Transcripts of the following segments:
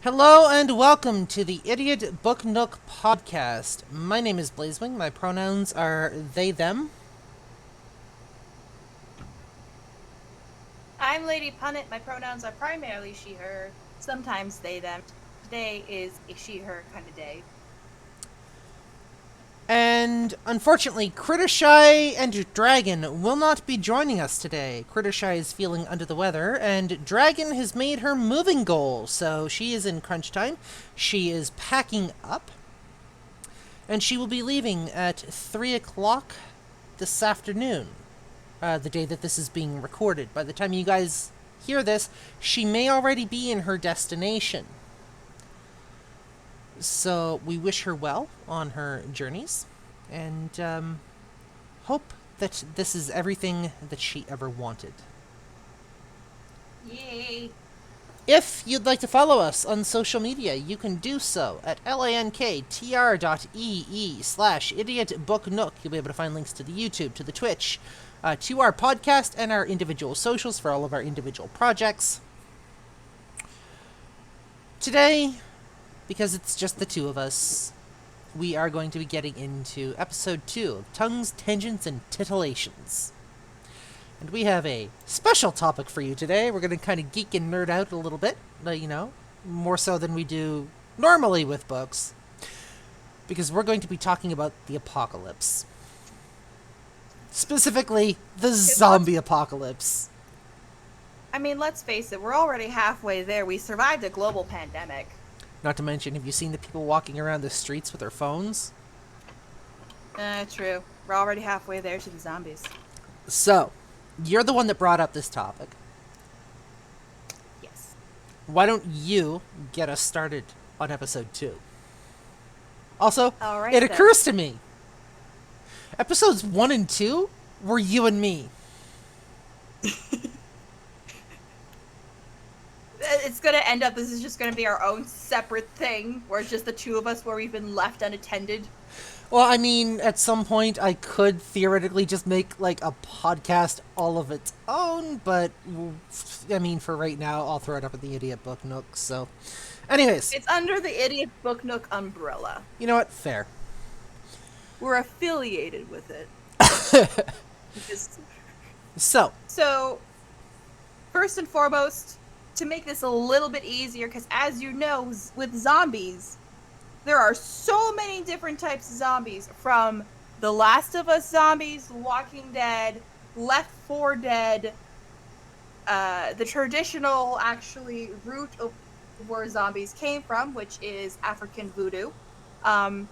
Hello and welcome to the Idiot Book Nook podcast. My name is Blazewing. My pronouns are they, them. I'm Lady Punnet. My pronouns are primarily she, her, sometimes they, them. Today is a she, her kind of day. And unfortunately, Crittershy and Dragon will not be joining us today. Crittershy is feeling under the weather, and Dragon has made her moving goal, so she is in crunch time. She is packing up, and she will be leaving at 3 o'clock this afternoon. The day that this is being recorded. By the time you guys hear this, she may already be in her destination. So we wish her well on her journeys, and hope that this is everything that she ever wanted. Yay! If you'd like to follow us on social media, you can do so at lanktr.ee/idiotbooknook. You'll be able to find links to the YouTube, to the Twitch, to our podcast, and our individual socials for all of our individual projects. Today, because it's just the two of us, we are going to be getting into episode 2 of Tongues, Tangents, and Tittilations. And we have a special topic for you today. We're going to kind of geek and nerd out a little bit, more so than we do normally with books, because we're going to be talking about the apocalypse. Specifically, the zombie apocalypse. I mean, let's face it, we're already halfway there. We survived a global pandemic. Not to mention, have you seen the people walking around the streets with their phones? True. We're already halfway there to the zombies. So, you're the one that brought up this topic. Yes. Why don't you get us started on episode 2? Also, Alright, it then. occurs to me, episodes 1 and 2 were you and me. It's gonna end up, this is just gonna be our own separate thing, where it's just the two of us where we've been left unattended. Well, I mean, at some point I could theoretically just make, like, a podcast all of its own, but, I mean, for right now, I'll throw it up at the Idiot Book Nook, so... Anyways. It's under the Idiot Book Nook umbrella. You know what? Fair. We're affiliated with it. So, first and foremost, to make this a little bit easier, because as you know, with zombies, there are so many different types of zombies, from The Last of Us zombies, Walking Dead, Left 4 Dead, the traditional, actually, root of where zombies came from, which is African voodoo. To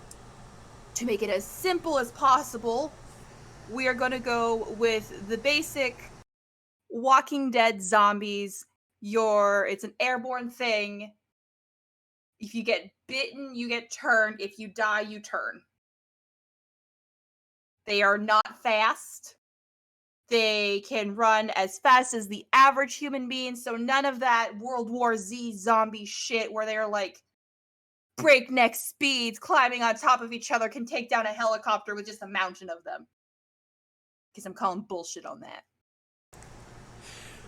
make it as simple as possible, we are going to go with the basic Walking Dead zombies. It's an airborne thing. If you get bitten, you get turned. If you die, you turn. They are not fast. They can run as fast as the average human being, so none of that World War Z zombie shit where they're like breakneck speeds, climbing on top of each other, can take down a helicopter with just a mountain of them. Because I'm calling bullshit on that.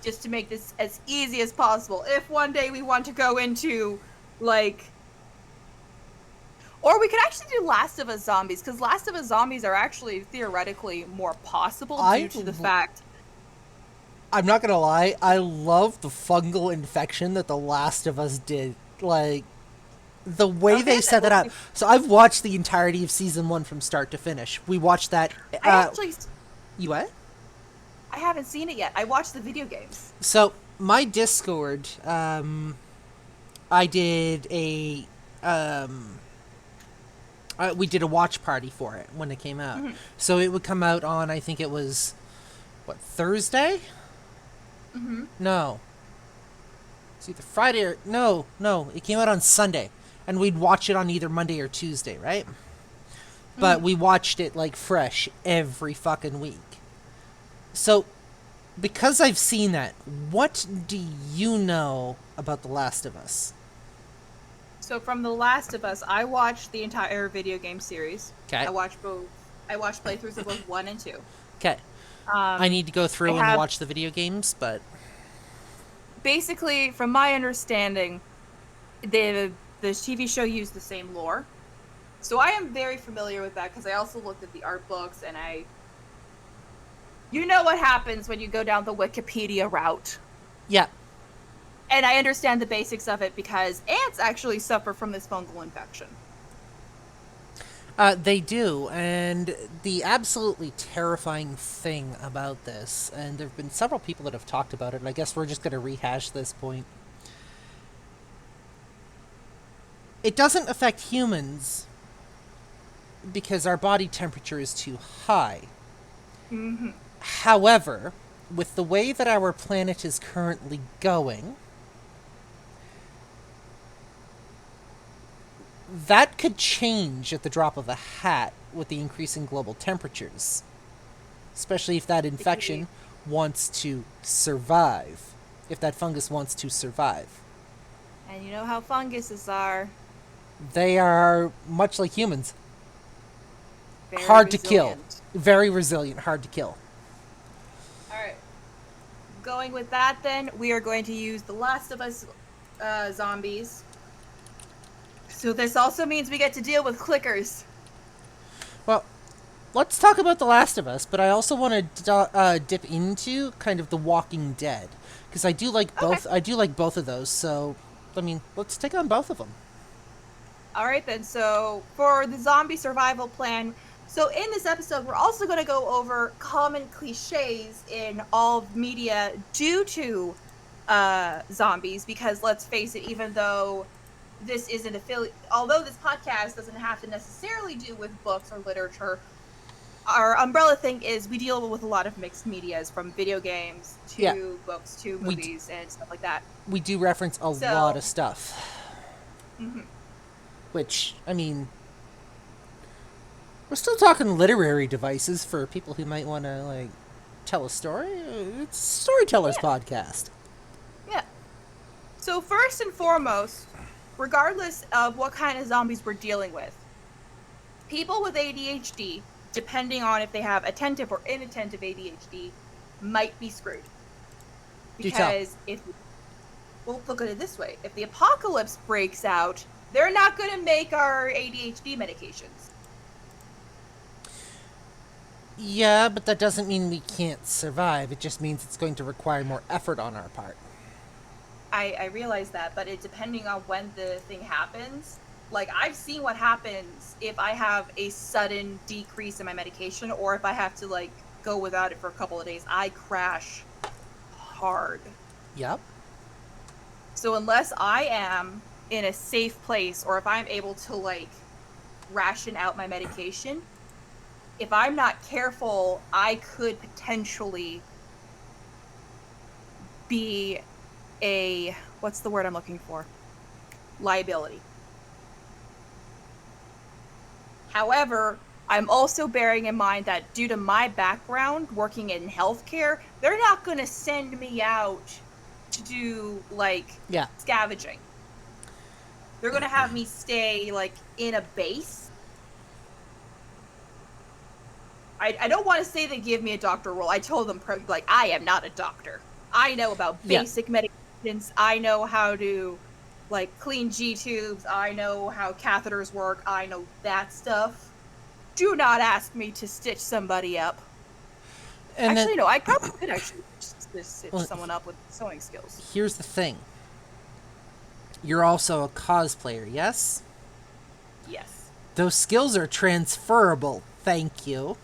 Just to make this as easy as possible. If one day we want to go into, like... Or we could actually do Last of Us zombies, because Last of Us zombies are actually theoretically more possible due to the fact... I'm not gonna lie, I love the fungal infection that The Last of Us did. Like, the way they set that up. So I've watched the entirety of season 1 from start to finish. We watched that... You what? I haven't seen it yet. I watched the video games. So, my Discord, I did a... we did a watch party for it when it came out. Mm-hmm. So it would come out on, I think it was, Thursday? Mm-hmm. No. It's either Friday or... No, it came out on Sunday. And we'd watch it on either Monday or Tuesday, right? Mm-hmm. But we watched it, like, fresh every fucking week. So, because I've seen that, what do you know about The Last of Us? So from The Last of Us, I watched the entire video game series. Okay. I watched playthroughs of both 1 and 2. Okay. I need to go through and watch the video games, but... Basically, from my understanding, the TV show used the same lore. So I am very familiar with that because I also looked at the art books and you know what happens when you go down the Wikipedia route. Yeah. And I understand the basics of it because ants actually suffer from this fungal infection. They do, and the absolutely terrifying thing about this, and there have been several people that have talked about it, and I guess we're just going to rehash this point. It doesn't affect humans because our body temperature is too high. Mm-hmm. However, with the way that our planet is currently going, that could change at the drop of a hat with the increasing global temperatures. Especially if that infection wants to survive. If that fungus wants to survive. And you know how funguses are. They are much like humans. Very Hard to resilient. kill. Very resilient, hard to kill. Alright. Going with that then, we are going to use the Last of Us zombies. So this also means we get to deal with clickers. Well, let's talk about The Last of Us, but I also want to dip into kind of The Walking Dead. Because I do like both. Okay. I do like both of those, so, I mean, let's take on both of them. Alright then, so for the zombie survival plan, so in this episode we're also going to go over common cliches in all media due to zombies, because let's face it, even though this is an affiliate, although this podcast doesn't have to necessarily do with books or literature, our umbrella thing is we deal with a lot of mixed medias, from video games to books to movies and stuff like that. We do reference a lot of stuff. Mm-hmm. Which, I mean, we're still talking literary devices for people who might want to, like, tell a story. It's a storyteller's podcast. Yeah. So first and foremost, regardless of what kind of zombies we're dealing with, people with ADHD, depending on if they have attentive or inattentive ADHD, might be screwed. Because well, look at it this way. If the apocalypse breaks out, they're not going to make our ADHD medications. Yeah, but that doesn't mean we can't survive. It just means it's going to require more effort on our part. I realize that, but depending on when the thing happens, like, I've seen what happens if I have a sudden decrease in my medication, or if I have to, like, go without it for a couple of days. I crash hard. Yep. So unless I am in a safe place, or if I'm able to, like, ration out my medication, if I'm not careful, I could potentially be what's the word I'm looking for? Liability. However, I'm also bearing in mind that due to my background working in healthcare, they're not going to send me out to do, like, scavenging. They're going to have me stay, like, in a base. I don't want to say they give me a doctor role. I told them, like, I am not a doctor. I know about basic medications. I know how to, like, clean G-tubes. I know how catheters work. I know that stuff. Do not ask me to stitch somebody up. And actually, no, I probably could actually stitch someone up with sewing skills. Here's the thing. You're also a cosplayer, yes? Yes. Those skills are transferable. Thank you.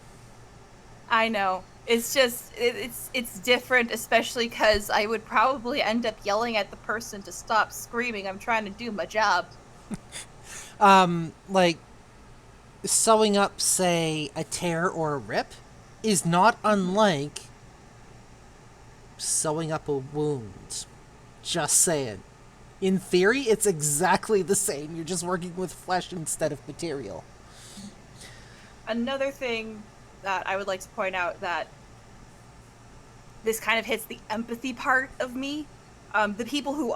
I know. It's just, it's different, especially because I would probably end up yelling at the person to stop screaming. I'm trying to do my job. Like, sewing up, say, a tear or a rip is not unlike sewing up a wound. Just saying. In theory, it's exactly the same. You're just working with flesh instead of material. Another thing that I would like to point out, that this kind of hits the empathy part of me. The people who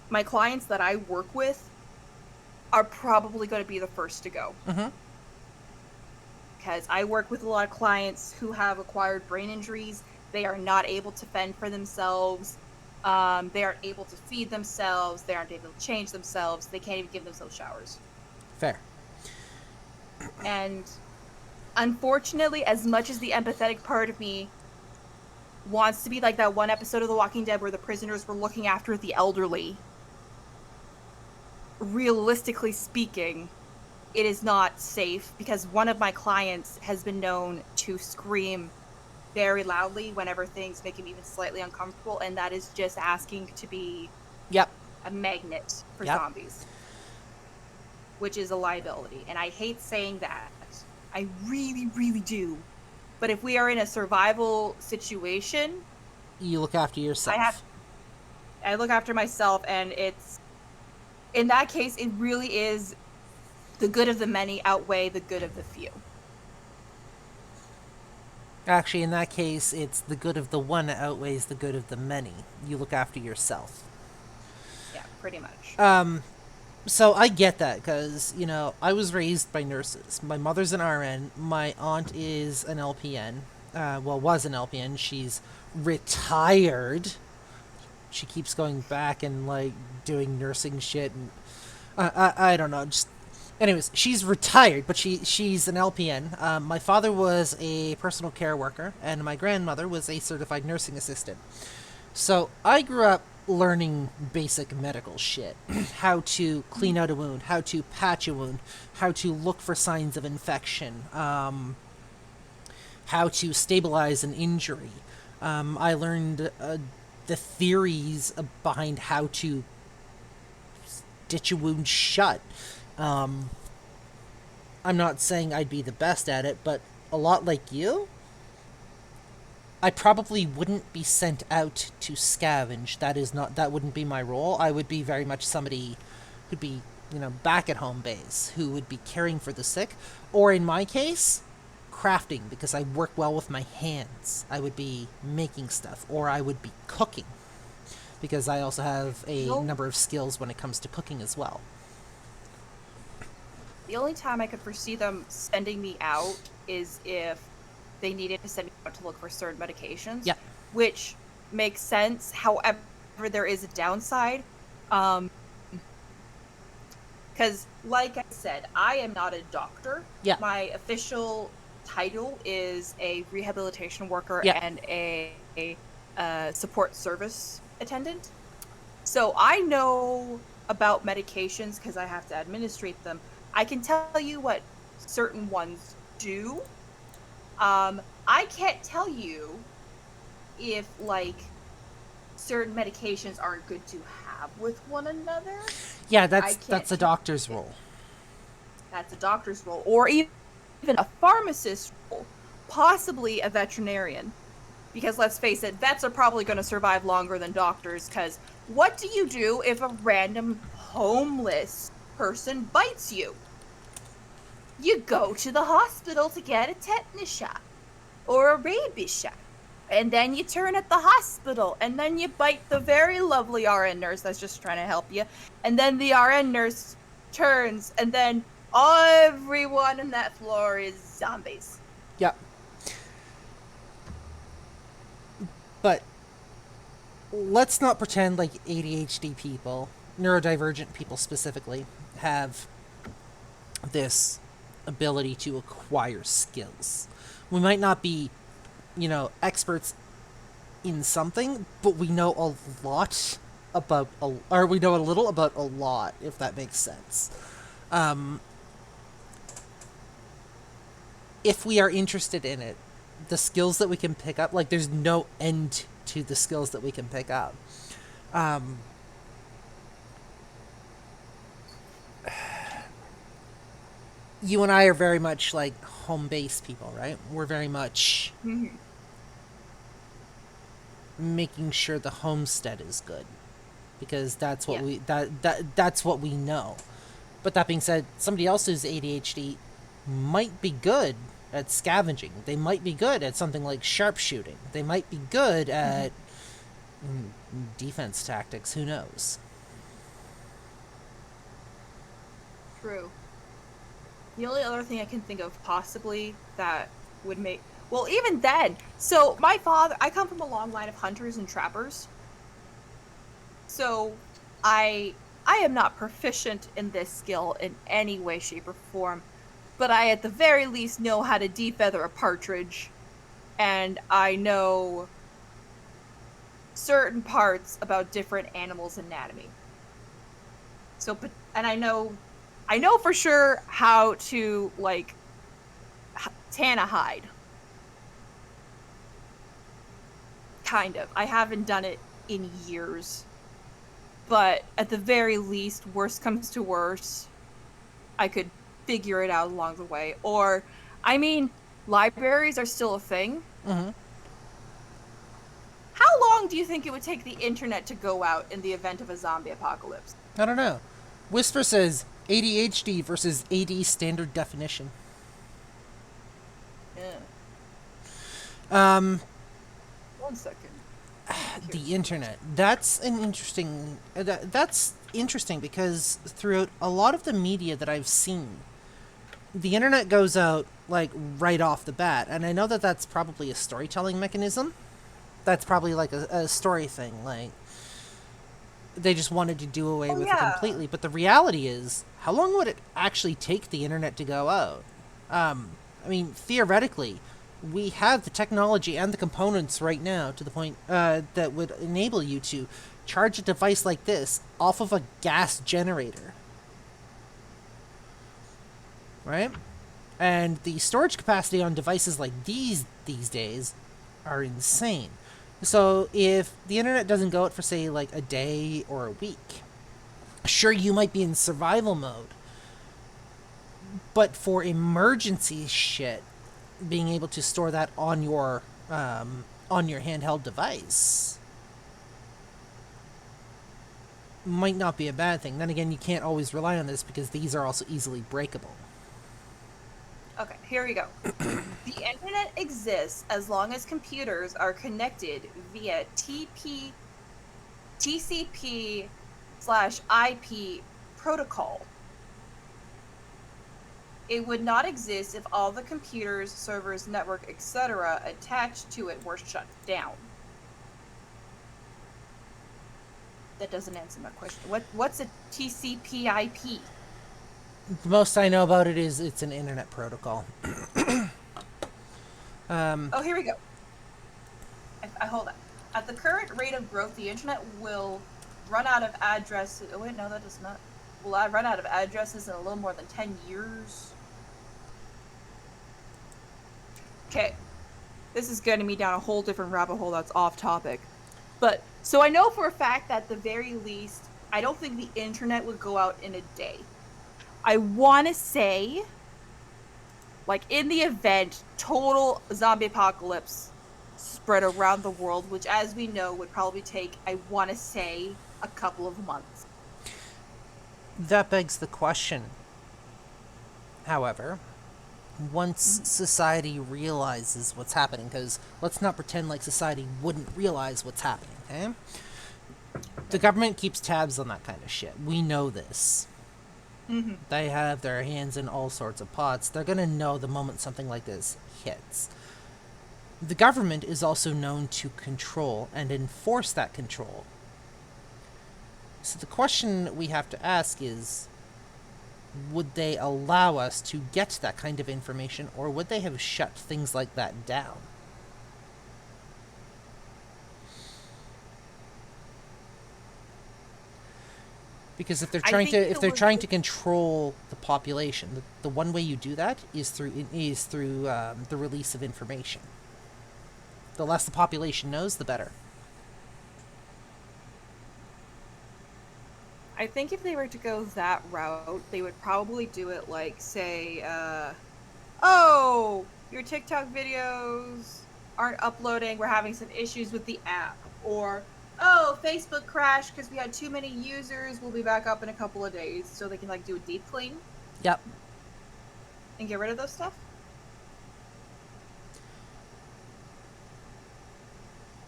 my clients that I work with are probably going to be the first to go. Mm-hmm. Because I work with a lot of clients who have acquired brain injuries. They are not able to fend for themselves. They aren't able to feed themselves. They aren't able to change themselves. They can't even give themselves showers. Fair. And unfortunately, as much as the empathetic part of me wants to be like that one episode of The Walking Dead where the prisoners were looking after the elderly, realistically speaking, it is not safe because one of my clients has been known to scream very loudly whenever things make him even slightly uncomfortable, and that is just asking to be Yep. a magnet for Yep. zombies, which is a liability. And I hate saying that. I really, really do. But if we are in a survival situation, You look after yourself. I look after myself, and it's, in that case, it really is the good of the many outweigh the good of the few. Actually, in that case, it's the good of the one outweighs the good of the many. You look after yourself. Yeah, pretty much. So I get that because, I was raised by nurses. My mother's an RN. My aunt is an LPN. Was an LPN. She's retired. She keeps going back and, doing nursing shit. And I don't know. Just anyways, she's retired, but she's an LPN. My father was a personal care worker, and my grandmother was a certified nursing assistant. So I grew up learning basic medical shit. How to clean out a wound, how to patch a wound, how to look for signs of infection, how to stabilize an injury. I learned the theories behind how to stitch a wound shut. I'm not saying I'd be the best at it, but a lot like you, I probably wouldn't be sent out to scavenge. That wouldn't be my role. I would be very much somebody who'd be, back at home base, who would be caring for the sick, or in my case, crafting, because I work well with my hands. I would be making stuff, or I would be cooking, because I also have a number of skills when it comes to cooking as well. The only time I could foresee them sending me out is if they needed to send me out to look for certain medications. Yeah. Which makes sense. However, there is a downside. Because, like I said, I am not a doctor. Yeah. My official title is a rehabilitation worker and a support service attendant. So I know about medications because I have to administrate them. I can tell you what certain ones do. I can't tell you if, certain medications aren't good to have with one another. Yeah, that's a doctor's role. That's a doctor's role. Or even a pharmacist's role. Possibly a veterinarian. Because let's face it, vets are probably going to survive longer than doctors, because what do you do if a random homeless person bites you? You go to the hospital to get a tetanus shot or a rabies shot. And then you turn at the hospital, and then you bite the very lovely RN nurse that's just trying to help you. And then the RN nurse turns, and then everyone on that floor is zombies. Yeah. But let's not pretend like ADHD people, neurodivergent people specifically, have this ability to acquire skills. We might not be, experts in something, but we know a lot about, or we know a little about a lot, if that makes sense. If we are interested in it, the skills that we can pick up, there's no end to the skills that we can pick up. You and I are very much home-based people, right? We're very much making sure the homestead is good, because that's what that's what we know. But that being said, somebody else who's ADHD might be good at scavenging. They might be good at something like sharpshooting. They might be good at defense tactics. Who knows? True. The only other thing I can think of possibly that would make... Well, even then, so my father... I come from a long line of hunters and trappers. So I am not proficient in this skill in any way, shape, or form, but I at the very least know how to defeather a partridge, and I know certain parts about different animals' anatomy. So, and I know for sure how to like tan a hide. Kind of. I haven't done it in years, but at the very least, worst comes to worst, I could figure it out along the way. Or, I mean, libraries are still a thing. Mm-hmm. How long do you think it would take the internet to go out in the event of a zombie apocalypse? I don't know. Whisper says ADHD versus AD standard definition. Yeah. Um, 1 second. the internet. That's an interesting. That's interesting because throughout a lot of the media that I've seen, the internet goes out like right off the bat, and I know that that's probably a storytelling mechanism. That's probably like a story thing. Like they just wanted to do away with it completely. But the reality is, how long would it actually take the internet to go out? I mean, theoretically, we have the technology and the components right now to the point that would enable you to charge a device like this off of a gas generator. Right? And the storage capacity on devices like these days are insane. So if the internet doesn't go out for, say, like a day or a week, sure, you might be in survival mode. But for emergency shit, being able to store that on your handheld device might not be a bad thing. Then again, you can't always rely on this because these are also easily breakable. Okay, here we go. The internet exists as long as computers are connected via TCP/IP protocol. It would not exist if all the computers, servers, network, etc. attached to it were shut down. That doesn't answer my question. What's a TCP/IP? The most I know about it is it's an internet protocol. Oh, here we go. I hold on. At the current rate of growth, the internet will run out of addresses. Oh wait, no, that does not. Will I run out of addresses in a little more than 10 years? Okay. This is getting me down a whole different rabbit hole that's off topic. But, so I know for a fact that at the very least, I don't think the internet would go out in a day. I want to say, like, in the event, total zombie apocalypse spread around the world, which, as we know, would probably take, I want to say, a couple of months. That begs the question, however, once society realizes what's happening, because let's not pretend like society wouldn't realize what's happening, okay? The government keeps tabs on that kind of shit. We know this. Mm-hmm. They have their hands in all sorts of pots. They're going to know the moment something like this hits. The government is also known to control and enforce that control. So the question we have to ask is, would they allow us to get that kind of information, or would they have shut things like that down? Because if they're trying to control the population, the one way you do that is through the release of information. The less the population knows, the better. I think if they were to go that route, they would probably do it like, say, oh, your TikTok videos aren't uploading, we're having some issues with the app. Or, oh, Facebook crashed because we had too many users, we'll be back up in a couple of days. So they can, like, do a deep clean. Yep. And get rid of those stuff.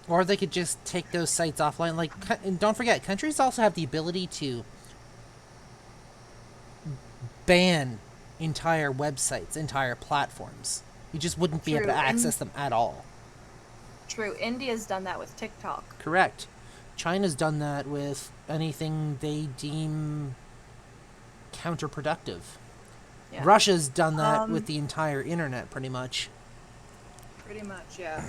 Or they could just take those sites offline. Like, and don't forget, countries also have the ability to ban entire websites, entire platforms. You just wouldn't be able to access them at all. True. India's done that with TikTok. Correct. China's done that with anything they deem counterproductive. Yeah. Russia's done that with Um, the entire internet, pretty much. Pretty much, yeah.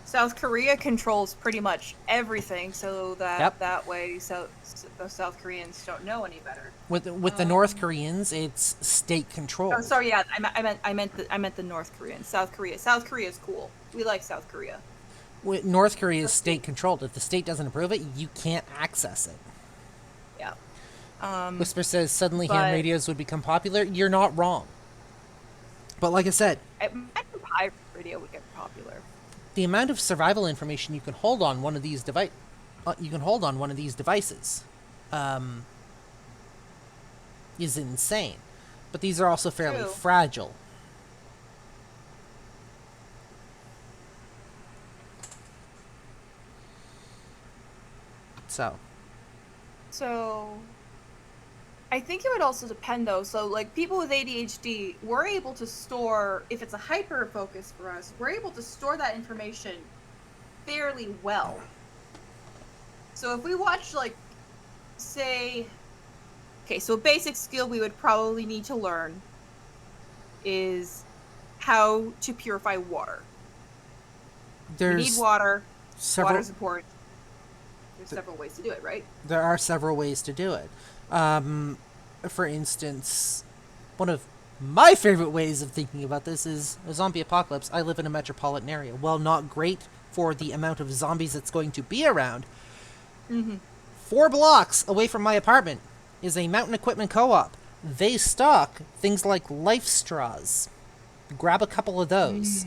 South Korea controls pretty much everything, so Yep. that way, the South Koreans don't know any better. With the North Koreans, it's state Oh, controlled. sorry, yeah, I meant the North Koreans. South Korea. South Korea is cool. We like South Korea. With North Korea is Let's state see. controlled. If the state doesn't approve it, you can't access it. Yeah. Um, Whisper says suddenly ham but radios would become popular. You're not wrong. But like I said, I imagine pirate radio would get popular. the amount of survival information you can hold on one of these devices is insane. But these are also fairly True. fragile. So I think it would also depend though. So like people with ADHD, we're able to store, if it's a hyper focus for us, we're able to store that information fairly well. So if we watch like say okay, so a basic skill we would probably need to learn is how to purify water. We need There's water. several Water's important. There's several ways to do it, right? there are several ways to do it. For instance, one of my favorite ways of thinking about this is a zombie apocalypse. I live in a metropolitan area. Well, not great for the amount of zombies that's going to be around. Mm-hmm. 4 blocks away from my apartment is a mountain equipment co-op. They stock things like life straws. Grab a couple of those.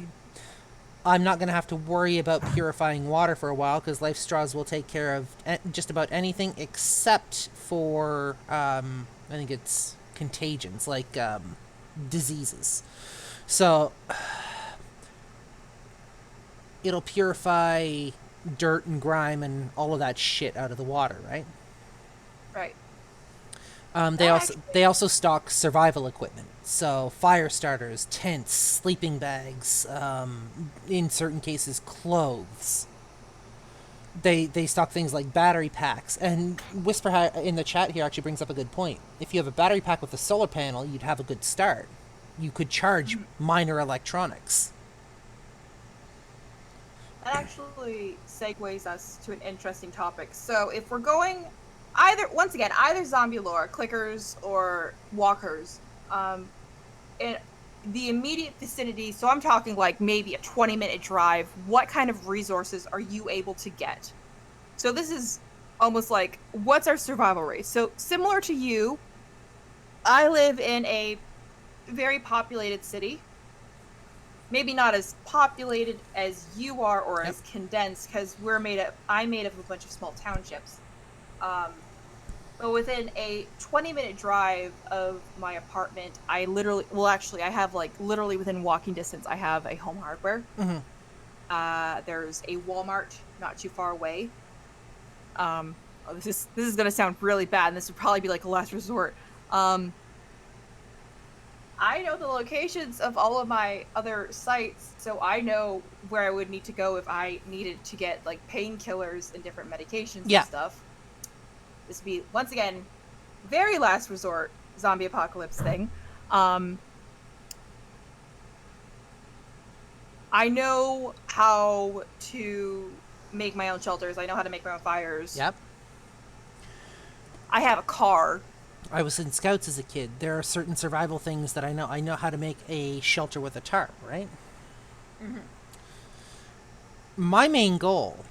I'm not going to have to worry about purifying water for a while because life straws will take care of just about anything except for, I think it's contagions, like diseases. So, it'll purify dirt and grime and all of that shit out of the water, right? Right. They also stock survival equipment, so fire starters, tents, sleeping bags, in certain cases, clothes. They stock things like battery packs, and Whisper in the chat here actually brings up a good point. If you have a battery pack with a solar panel, you'd have a good start. You could charge minor electronics. That actually segues us to an interesting topic. So if we're going either zombie lore, clickers or walkers, in the immediate vicinity, so I'm talking like maybe a 20-minute drive, what kind of resources are you able to get? So this is almost like, what's our survival rate? So similar to you, I live in a very populated city. Maybe not as populated as you are or as condensed, because I'm made of a bunch of small townships. But within a 20-minute drive of my apartment, I have like literally within walking distance, I have a Home Hardware. Mm-hmm. There's a Walmart not too far away. This is gonna sound really bad, and this would probably be like a last resort. I know the locations of all of my other sites, so I know where I would need to go if I needed to get like painkillers and different medications and stuff. This would be, once again, very last resort zombie apocalypse thing. I know how to make my own shelters. I know how to make my own fires. Yep. I have a car. I was in Scouts as a kid. There are certain survival things that I know. I know how to make a shelter with a tarp, right? Mm-hmm. My main goal,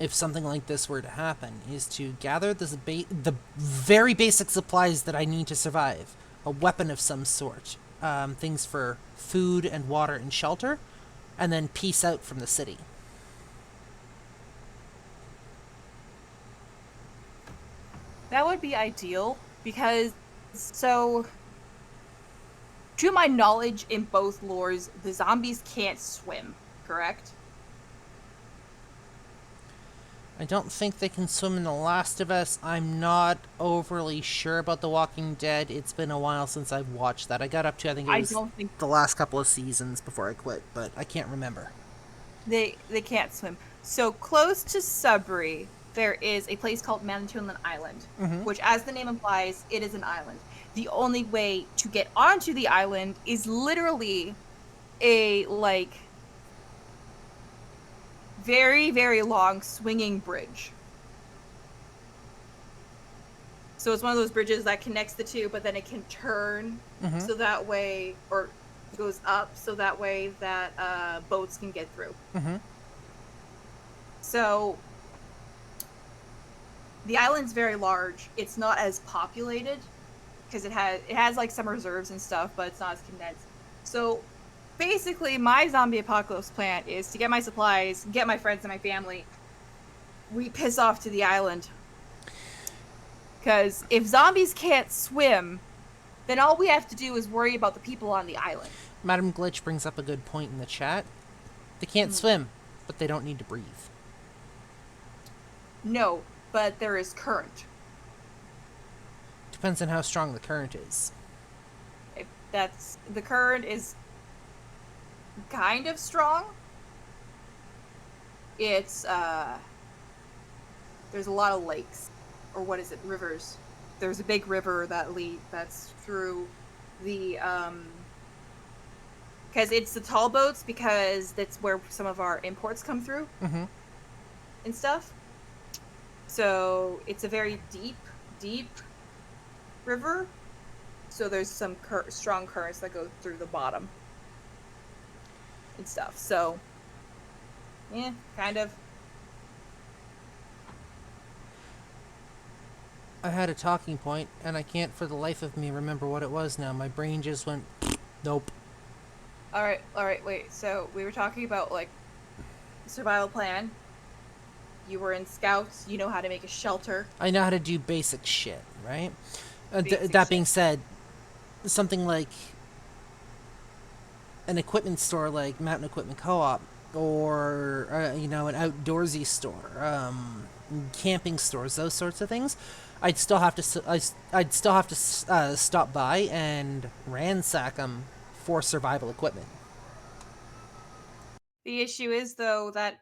if something like this were to happen, is to gather the very basic supplies that I need to survive. A weapon of some sort. Things for food and water and shelter. And then peace out from the city. That would be ideal, because, so, to my knowledge, in both lores, the zombies can't swim, correct? I don't think they can swim in The Last of Us. I'm not overly sure about The Walking Dead. It's been a while since I've watched that. I got up to, I think it was the last couple of seasons before I quit, but I can't remember. They can't swim. So close to Sudbury, there is a place called Manitoulin Island, which, as the name implies, it is an island. The only way to get onto the island is literally a, like, very, very long swinging bridge. So it's one of those bridges that connects the two, but then it can turn so that way, or goes up so that way that boats can get through. So the island's very large. It's not as populated because it has like some reserves and stuff, but it's not as condensed. So basically, my zombie apocalypse plan is to get my supplies, get my friends and my family. We piss off to the island. Because if zombies can't swim, then all we have to do is worry about the people on the island. Madam Glitch brings up a good point in the chat. They can't swim, but they don't need to breathe. No, but there is current. Depends on how strong the current is. The current is kind of strong. It's there's a lot of lakes, or what is it, rivers. There's a big river that's through the because it's the tall boats, because that's where some of our imports come through and stuff. So it's a very deep river. So there's some strong currents that go through the bottom and stuff. So, yeah, kind of. I had a talking point, and I can't for the life of me remember what it was now. My brain just went, nope. All right, wait. So we were talking about, like, survival plan. You were in scouts. You know how to make a shelter. I know how to do basic shit, right? That being said, something like an equipment store like Mountain Equipment Co-op, or an outdoorsy store, camping stores, those sorts of things, I'd still have to stop by and ransack them for survival equipment. The issue is, though, that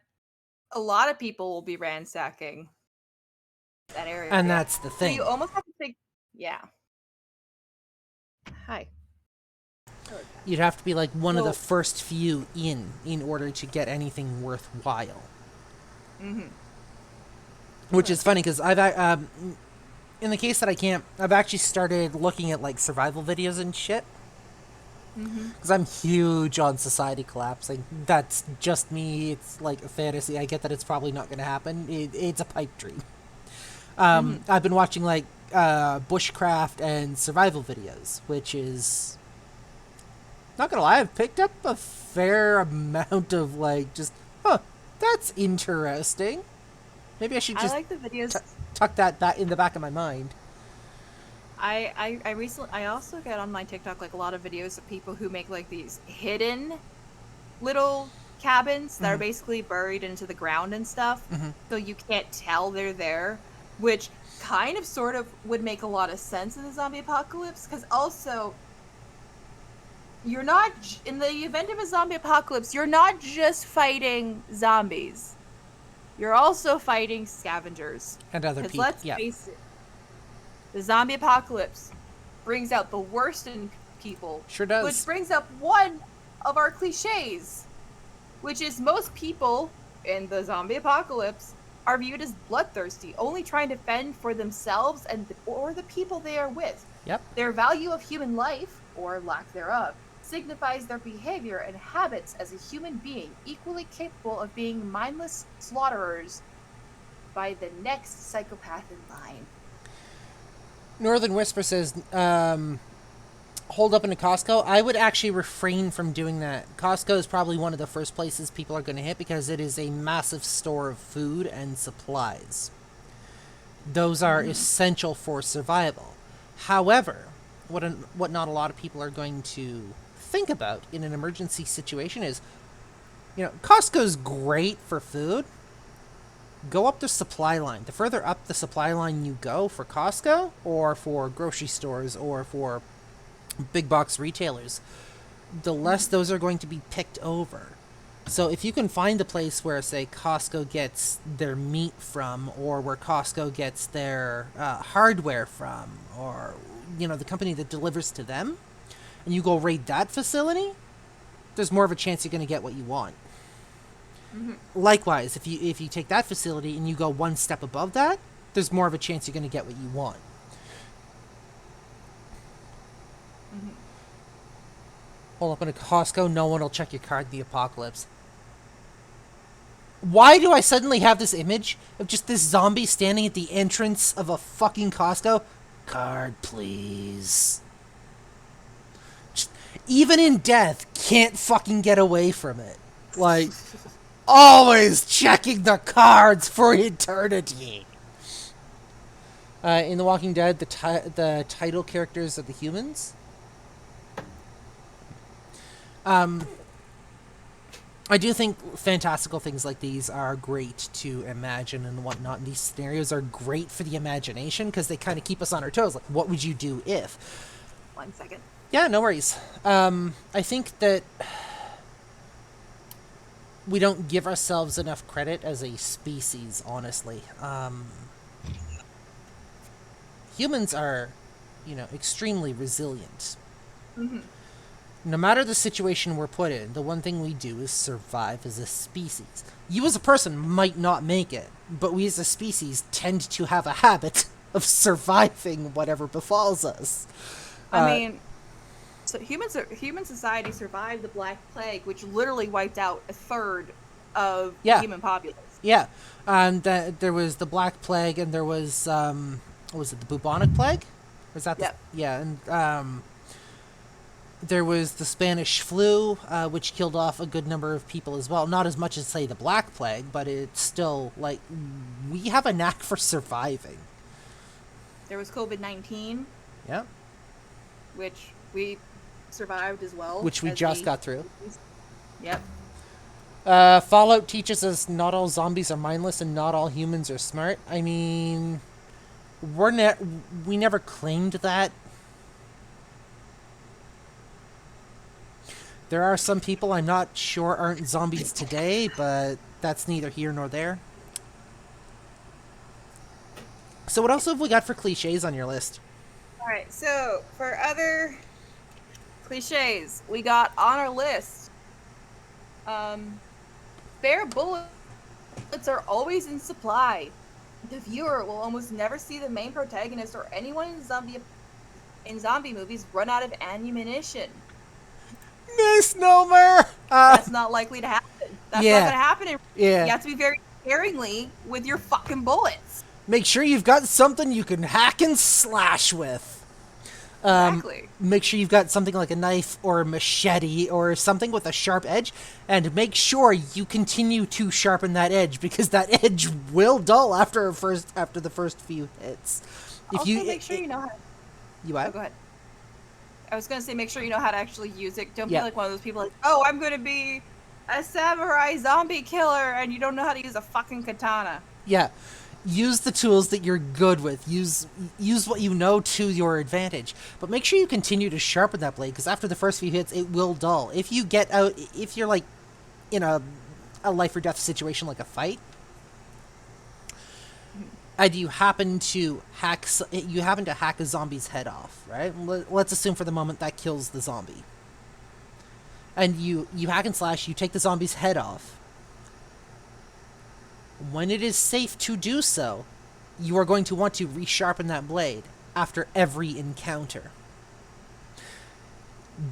a lot of people will be ransacking that area, and that's the thing. So you almost have to think, yeah. Hi. You'd have to be like one of the first few in order to get anything worthwhile. Which is funny because I've in the case that I can't, I've actually started looking at like survival videos and shit. Because I'm huge on society collapsing. That's just me. It's like a fantasy. I get that it's probably not going to happen. It's a pipe dream. I've been watching like bushcraft and survival videos, which is, not gonna lie, I've picked up a fair amount of like just, that's interesting. Maybe I should just like the videos. Tuck that in the back of my mind. I also get on my TikTok like a lot of videos of people who make like these hidden little cabins that are basically buried into the ground and stuff, so you can't tell they're there, which kind of sort of would make a lot of sense in the zombie apocalypse, because also you're not, in the event of a zombie apocalypse, you're not just fighting zombies, you're also fighting scavengers and other people. Let's face it, the zombie apocalypse brings out the worst in people. Sure does. Which brings up one of our cliches, which is most people in the zombie apocalypse are viewed as bloodthirsty, only trying to fend for themselves or the people they are with. Yep. Their value of human life, or lack thereof, signifies their behavior and habits as a human being, equally capable of being mindless slaughterers by the next psychopath in line. Northern Whisper says, hold up in a Costco. I would actually refrain from doing that. Costco is probably one of the first places people are going to hit because it is a massive store of food and supplies. Those are essential for survival. However, what not a lot of people are going to think about in an emergency situation is, Costco's great for food. Go up the supply line. The further up the supply line you go for Costco, or for grocery stores, or for big box retailers, the less those are going to be picked over. So if you can find a place where, say, Costco gets their meat from, or where Costco gets their hardware from, or, you know, the company that delivers to them, and you go raid that facility, there's more of a chance you're going to get what you want. Mm-hmm. Likewise, if you take that facility and you go one step above that, there's more of a chance you're going to get what you want. Mm-hmm. Pull up in a Costco, no one will check your card in the apocalypse. Why do I suddenly have this image of just this zombie standing at the entrance of a fucking Costco? Card, please. Just, even in death, can't fucking get away from it. Like, always checking the cards for eternity. In The Walking Dead, the title characters are the humans. I do think fantastical things like these are great to imagine and whatnot. And these scenarios are great for the imagination because they kind of keep us on our toes. Like, what would you do if? 1 second. Yeah, no worries. I think that we don't give ourselves enough credit as a species, honestly. Humans are, extremely resilient. Mm-hmm. No matter the situation we're put in, the one thing we do is survive as a species. You as a person might not make it, but we as a species tend to have a habit of surviving whatever befalls us. I mean, so human society survived the Black Plague, which literally wiped out a third of the human populace. Yeah. And there was the Black Plague, and there was, what was it, the bubonic plague? Was that Yep. Yeah, and there was the Spanish flu, which killed off a good number of people as well. Not as much as, say, the Black Plague, but it's still, like, we have a knack for surviving. There was COVID-19. Yeah. Which we survived as well. Which we just got through. Yep. Fallout teaches us not all zombies are mindless and not all humans are smart. I mean, we never claimed that. There are some people I'm not sure aren't zombies today, but that's neither here nor there. So what else have we got for cliches on your list? Alright, so for other cliches, we got on our list, spare bullets are always in supply. The viewer will almost never see the main protagonist or anyone in zombie movies run out of ammunition. Misnomer! That's not likely to happen. That's not going to happen. You have to be very sparingly with your fucking bullets. Make sure you've got something you can hack and slash with. Exactly. Make sure you've got something like a knife or a machete or something with a sharp edge, and make sure you continue to sharpen that edge because that edge will dull after the first few hits. Make sure you know how. You what? Oh, go ahead. I was gonna say make sure you know how to actually use it. Don't be like one of those people like, oh, I'm gonna be a samurai zombie killer, and you don't know how to use a fucking katana. Yeah. Use the tools that you're good with. Use what you know to your advantage. But make sure you continue to sharpen that blade, because after the first few hits, it will dull. If you're like in a life or death situation like a fight, and you happen to hack a zombie's head off, right? Let's assume for the moment that kills the zombie. And you hack and slash, you take the zombie's head off. When it is safe to do so, you are going to want to resharpen that blade after every encounter.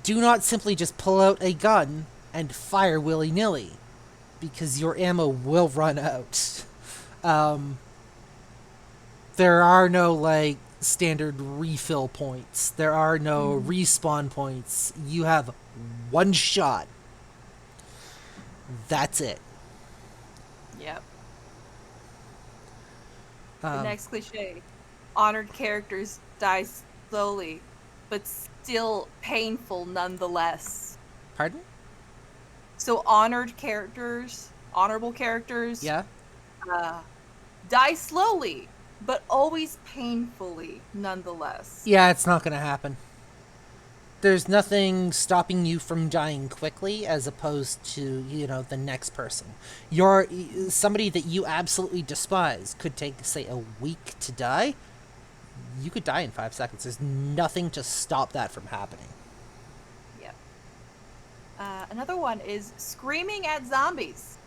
Do not simply just pull out a gun and fire willy-nilly, because your ammo will run out. There are no, standard refill points. There are no respawn points. You have one shot. That's it. Yep. The next cliche. Honored characters die slowly, but still painful nonetheless. Pardon? So honorable characters, Yeah. Die slowly, but always painfully nonetheless. Yeah, it's not going to happen. there's nothing stopping you from dying quickly as opposed to, the next person. Somebody that you absolutely despise could take, say, a week to die. You could die in 5 seconds. There's nothing to stop that from happening. Yep. Another one is screaming at zombies.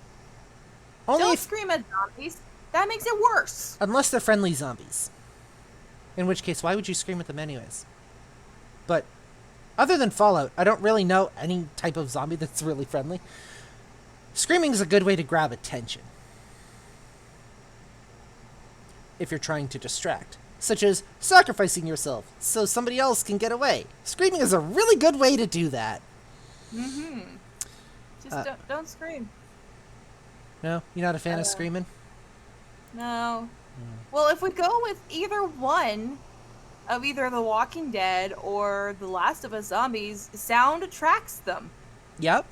Don't scream at zombies. That makes it worse. Unless they're friendly zombies. In which case, why would you scream at them anyways? But other than Fallout, I don't really know any type of zombie that's really friendly. Screaming is a good way to grab attention. If you're trying to distract. Such as sacrificing yourself so somebody else can get away. Screaming is a really good way to do that. Mm-hmm. Just don't scream. No? You're not a fan of screaming? No. Well, if we go with either one of either The Walking Dead or The Last of Us zombies, sound attracts them. Yep.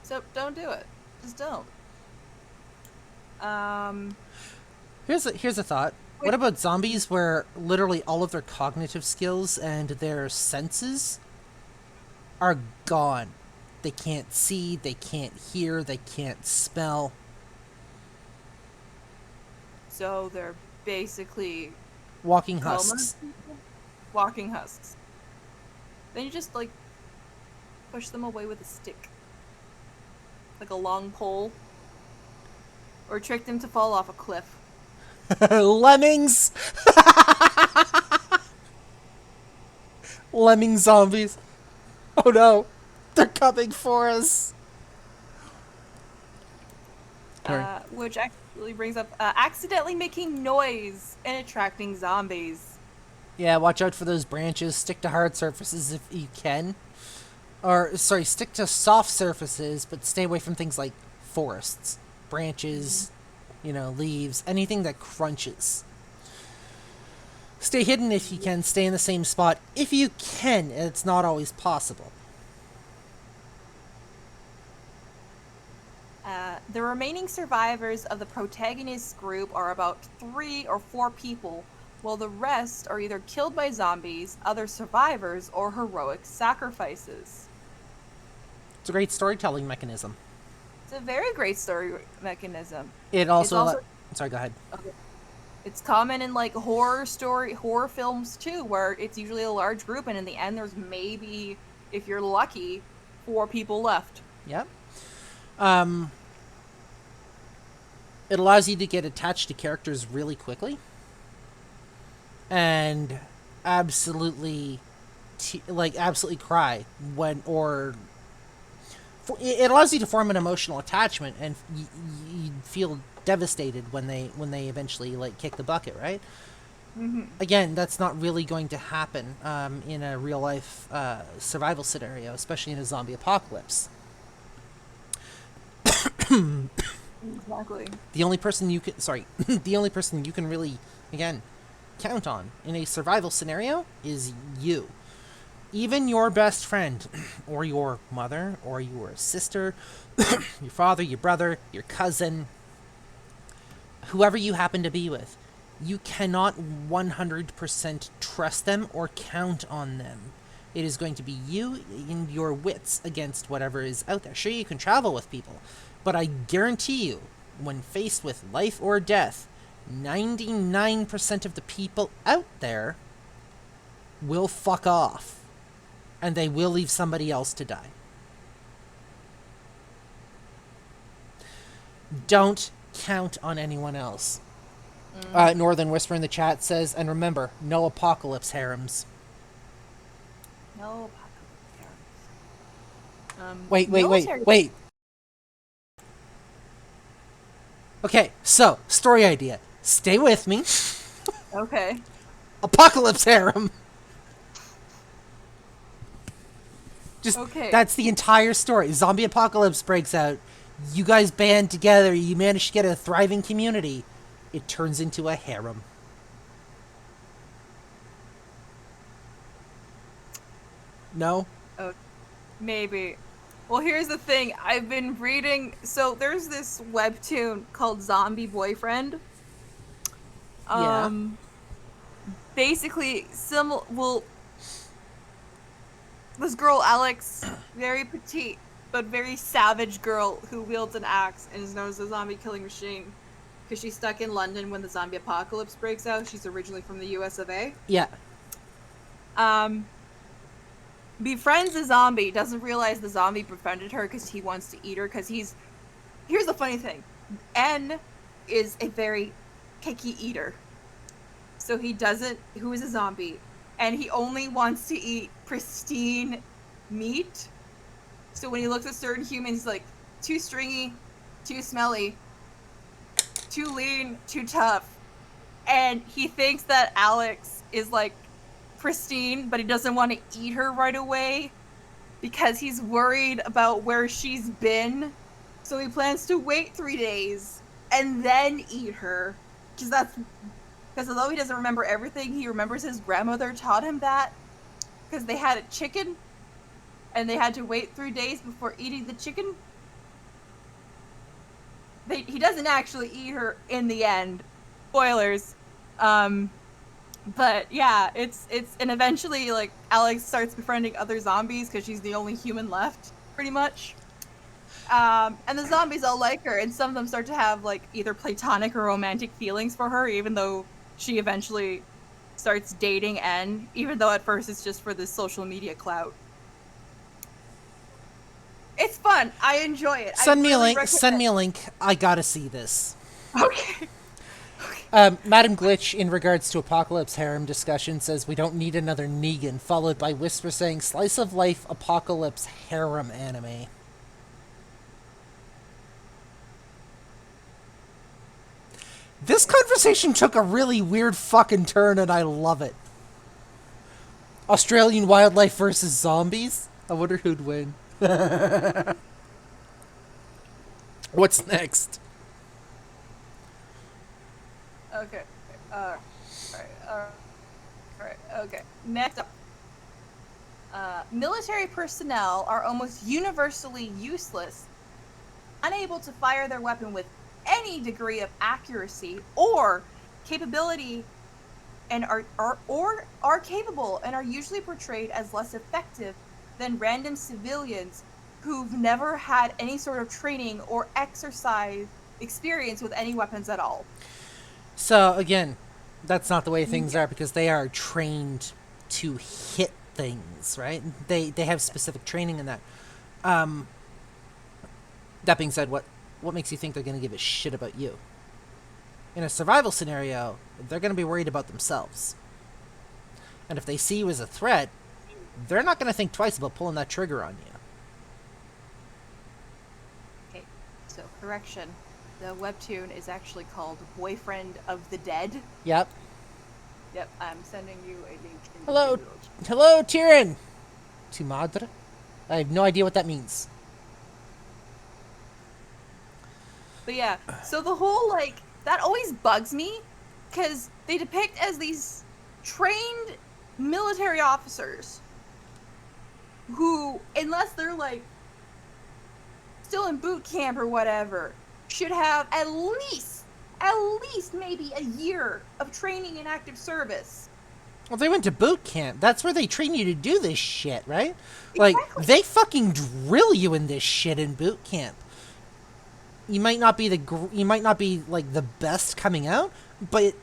So don't do it. Just don't. Here's a thought. What about zombies where literally all of their cognitive skills and their senses are gone? They can't see, they can't hear, they can't smell. So they're basically walking husks. Walking husks. Then you just push them away with a stick. Like a long pole. Or trick them to fall off a cliff. Lemmings! Lemming zombies. Oh no. They're coming for us. Which actually brings up accidentally making noise and attracting zombies. Yeah, watch out for those branches. Stick to hard surfaces if you can. Or, sorry, stick to soft surfaces, but stay away from things like forests, branches, leaves, anything that crunches. Stay hidden if you can. Stay in the same spot if you can. It's not always possible. The remaining survivors of the protagonist's group are about 3 or 4 people, while the rest are either killed by zombies, other survivors, or heroic sacrifices. It's a great storytelling mechanism. It's a very great story mechanism. It also sorry, go ahead. Okay. It's common in horror films too, where it's usually a large group, and in the end, there's maybe, if you're lucky, 4 people left. Yep. It allows you to get attached to characters really quickly, and absolutely cry when, or it allows you to form an emotional attachment, and you feel devastated when they eventually kick the bucket, right? Mm-hmm. Again, that's not really going to happen in a real life survival scenario, especially in a zombie apocalypse. Exactly. The only person you can really, again, count on in a survival scenario is you. Even your best friend, or your mother, or your sister, your father, your brother, your cousin, whoever you happen to be with, you cannot 100% trust them or count on them. It is going to be you and your wits against whatever is out there. Sure, you can travel with people, but I guarantee you, when faced with life or death, 99% of the people out there will fuck off. And they will leave somebody else to die. Don't count on anyone else. Northern Whisper in the chat says, and remember, no apocalypse harems. No apocalypse harems. Wait. Okay, so, story idea. Stay with me. Okay. Apocalypse harem. Okay. That's the entire story. Zombie apocalypse breaks out. You guys band together. You manage to get a thriving community. It turns into a harem. No? Oh, maybe. Well, here's the thing. I've been reading... So, there's this webtoon called Zombie Boyfriend. Yeah. Basically, this girl, Alex, very petite, but very savage girl who wields an axe and is known as a zombie killing machine. Because she's stuck in London when the zombie apocalypse breaks out. She's originally from the US of A. Yeah. Befriends a zombie, doesn't realize the zombie befriended her because he wants to eat her. Because here's the funny thing. N is a very picky eater. So who is a zombie, and he only wants to eat pristine meat. So when he looks at certain humans, he's like, too stringy, too smelly, too lean, too tough. And he thinks that Alex is like pristine, but he doesn't want to eat her right away because he's worried about where she's been. So he plans to wait 3 days and then eat her. Because although he doesn't remember everything, he remembers his grandmother taught him that. Because they had a chicken and they had to wait 3 days before eating the chicken. He doesn't actually eat her in the end. Spoilers. But yeah, it's and eventually like Alex starts befriending other zombies because she's the only human left, pretty much. And the zombies all like her, and some of them start to have like either platonic or romantic feelings for her, even though she eventually starts dating N, even though at first it's just for this social media clout. It's fun. I enjoy it. Send me a link. I gotta see this. Okay. Madam Glitch, in regards to Apocalypse Harem discussion, says we don't need another Negan, followed by Whisper saying slice of life Apocalypse Harem anime. This conversation took a really weird fucking turn, and I love it. Australian wildlife versus zombies? I wonder who'd win. What's next? Okay. Alright, okay. Next up. Military personnel are almost universally useless, unable to fire their weapon with any degree of accuracy or capability, and are capable and are usually portrayed as less effective than random civilians who've never had any sort of training or exercise experience with any weapons at all. So, again, that's not the way things are, because they are trained to hit things, right? They have specific training in that. That being said, what makes you think they're going to give a shit about you? In a survival scenario, they're going to be worried about themselves. And if they see you as a threat, they're not going to think twice about pulling that trigger on you. Okay, so correction. The webtoon is actually called Boyfriend of the Dead. Yep. Yep, I'm sending you a link. Hello, Tyrion. Tu madre? I have no idea what that means. But yeah, so the whole, like, that always bugs me, because they depict as these trained military officers who, unless they're, like, still in boot camp or whatever, should have at least maybe a year of training in active service. Well, they went to boot camp. That's where they train you to do this shit, right? Like, Exactly. they fucking drill you in this shit in boot camp. You might not be like the best coming out, but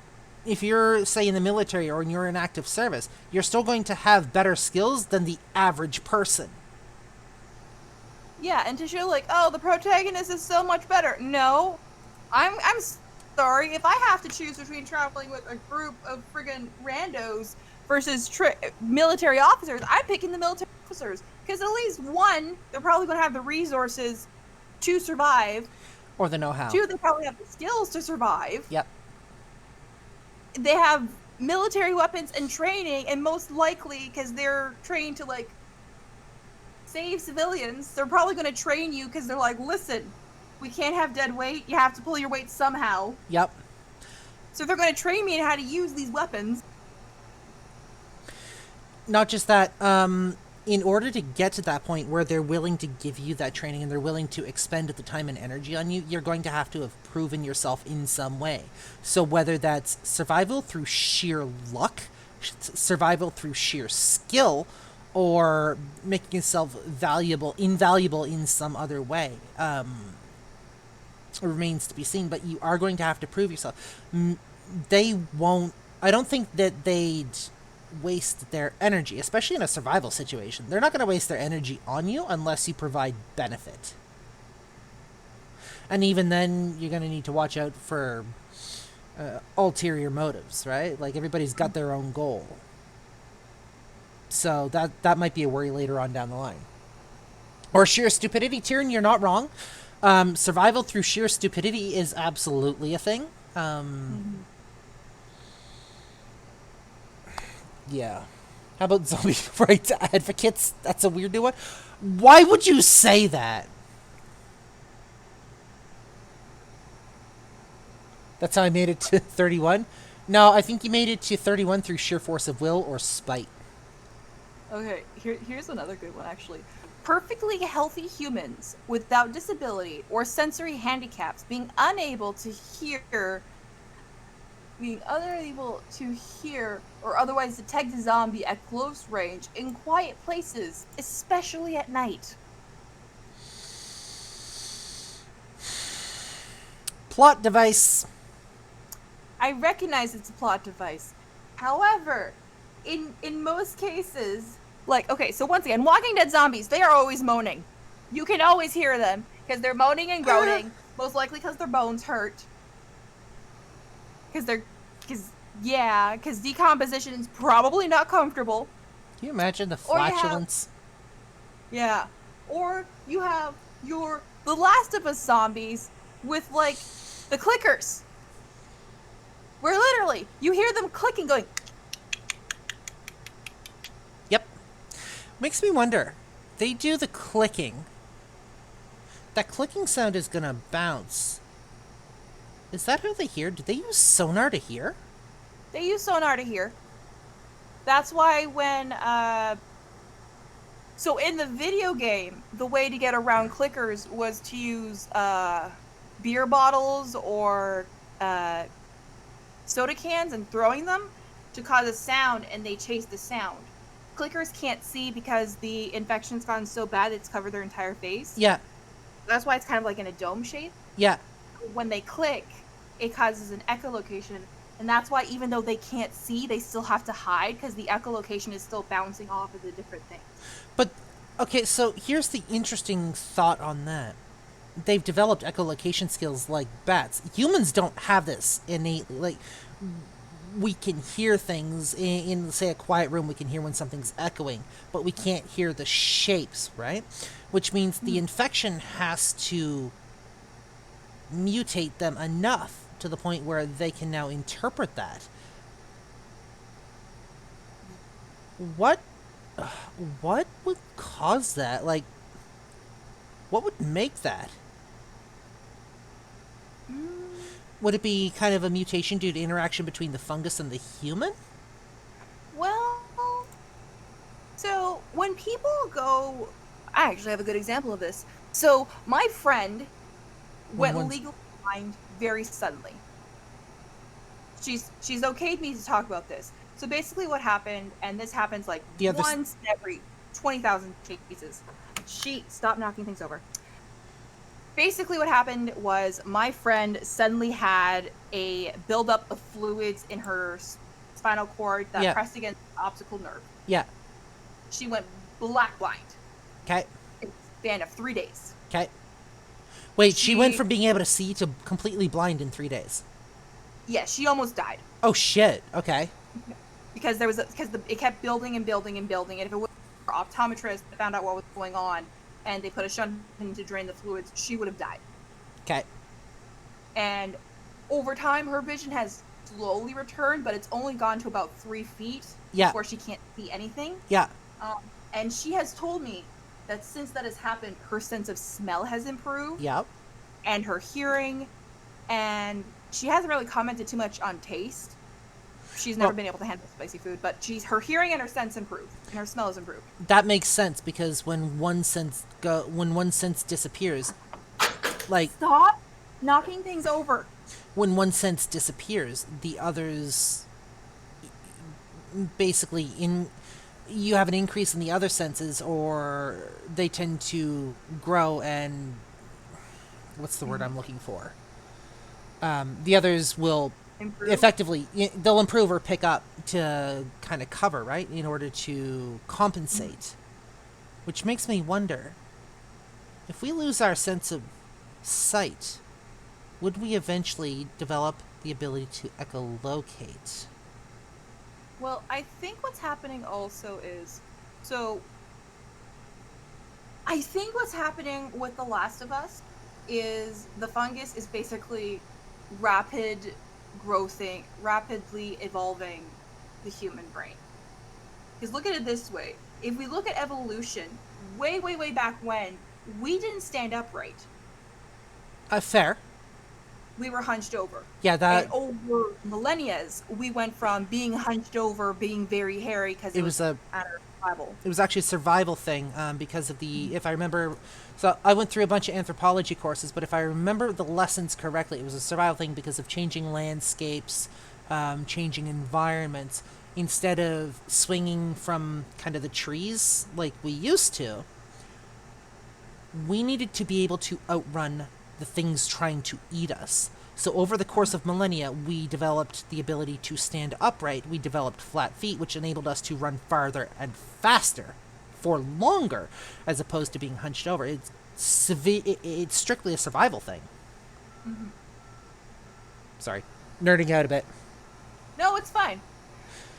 if you're, say, in the military or you're in active service, you're still going to have better skills than the average person. Yeah, and to show like, oh, the protagonist is so much better. No, I'm sorry. If I have to choose between traveling with a group of friggin' randos versus military officers, I'm picking the military officers, because at least one, they're probably going to have the resources to survive. Or the know-how. Two, they probably have the skills to survive. Yep. They have military weapons and training, and most likely, because they're trained to, like, save civilians, they're probably going to train you because they're like, listen, we can't have dead weight. You have to pull your weight somehow. Yep. So they're going to train me in how to use these weapons. Not just that, in order to get to that point where they're willing to give you that training and they're willing to expend the time and energy on you, you're going to have proven yourself in some way. So whether that's survival through sheer luck, survival through sheer skill, or making yourself invaluable in some other way. Remains to be seen, but you are going to have to prove yourself. They won't. I don't think that they'd waste their energy, especially in a survival situation. They're not going to waste their energy on you unless you provide benefit. And even then, you're going to need to watch out for ulterior motives, right? Like, everybody's got their own goal. So that might be a worry later on down the line. Or sheer stupidity. Tyrion, you're not wrong. Survival through sheer stupidity is absolutely a thing. Yeah. How about zombie rights advocates? That's a weird new one. Why would you say that? That's how I made it to 31? No, I think you made it to 31 through sheer force of will or spite. Okay, here's another good one, actually. Perfectly healthy humans without disability or sensory handicaps being unable to hear or otherwise detect a zombie at close range in quiet places, especially at night. Plot device. I recognize it's a plot device. However, in most cases, like, okay, so once again, Walking Dead zombies, they are always moaning. You can always hear them, because they're moaning and groaning, most likely because their bones hurt. Because decomposition is probably not comfortable. Can you imagine the flatulence? Or you have The Last of Us zombies with, like, the clickers. Where literally, you hear them clicking, going... Yep. Makes me wonder. They do the clicking. That clicking sound is gonna bounce. Is that how they hear? Do they use sonar to hear? They use sonar to hear. That's why when, So in the video game, the way to get around clickers was to use, beer bottles or, soda cans and throwing them to cause a sound, and they chase the sound. Clickers can't see because the infection's gotten so bad it's covered their entire face. Yeah. That's why it's kind of like in a dome shape. Yeah. When they click, it causes an echolocation, and that's why even though they can't see, they still have to hide because the echolocation is still bouncing off of the different things. But, okay, so here's the interesting thought on that. They've developed echolocation skills like bats. Humans don't have this innately. Like, we can hear things in, say, a quiet room. We can hear when something's echoing, but we can't hear the shapes, right? Which means the infection has to mutate them enough to the point where they can now interpret that. What would cause that? Like, what would make that? Would it be kind of a mutation due to interaction between the fungus and the human? Well, so when people go... I actually have a good example of this. So my friend went legally blind very suddenly. She's okayed me to talk about this. So basically what happened, and this happens like once in every 20,000 cases. Stop knocking things over. Basically what happened was my friend suddenly had a buildup of fluids in her spinal cord that pressed against the optical nerve. Yeah. She went black blind. Okay. In a span of 3 days. Okay. Wait, she went from being able to see to completely blind in 3 days. Yeah, she almost died. Oh shit. Okay. Because it kept building and building and building, and if it was her optometrist that found out what was going on, and they put a shunt in to drain the fluids, she would have died. Okay. And over time, her vision has slowly returned, but it's only gone to about 3 feet before she can't see anything. Yeah. And she has told me that since that has happened, her sense of smell has improved. Yep. And her hearing, and she hasn't really commented too much on taste. She's never been able to handle spicy food, but her hearing and her sense improved, and her smell has improved. That makes sense because when one sense disappears, like, stop knocking things over. When one sense disappears, the others basically you have an increase in the other senses, or they tend to grow and what's the word I'm looking for? The others will Improve. effectively they'll improve or pick up to kind of cover, right, in order to compensate. Which makes me wonder, if we lose our sense of sight, would we eventually develop the ability to echolocate? Well, I think what's happening also is, so I think what's happening with The Last of Us is the fungus is basically rapidly evolving the human brain. Because look at it this way. If we look at evolution, way, way, way back when, we didn't stand upright. Fair. We were hunched over. Yeah, And that over millennia, we went from being hunched over, being very hairy, because it it was was a our survival. it was actually a survival thing because of the if I remember. So I went through a bunch of anthropology courses, but if I remember the lessons correctly, it was a survival thing because of changing landscapes, changing environments. Instead of swinging from kind of the trees like we used to, we needed to be able to outrun the things trying to eat us. So over the course of millennia, we developed the ability to stand upright. We developed flat feet, which enabled us to run farther and faster for longer, as opposed to being hunched over. It's strictly a survival thing. Sorry, nerding out a bit. No, it's fine.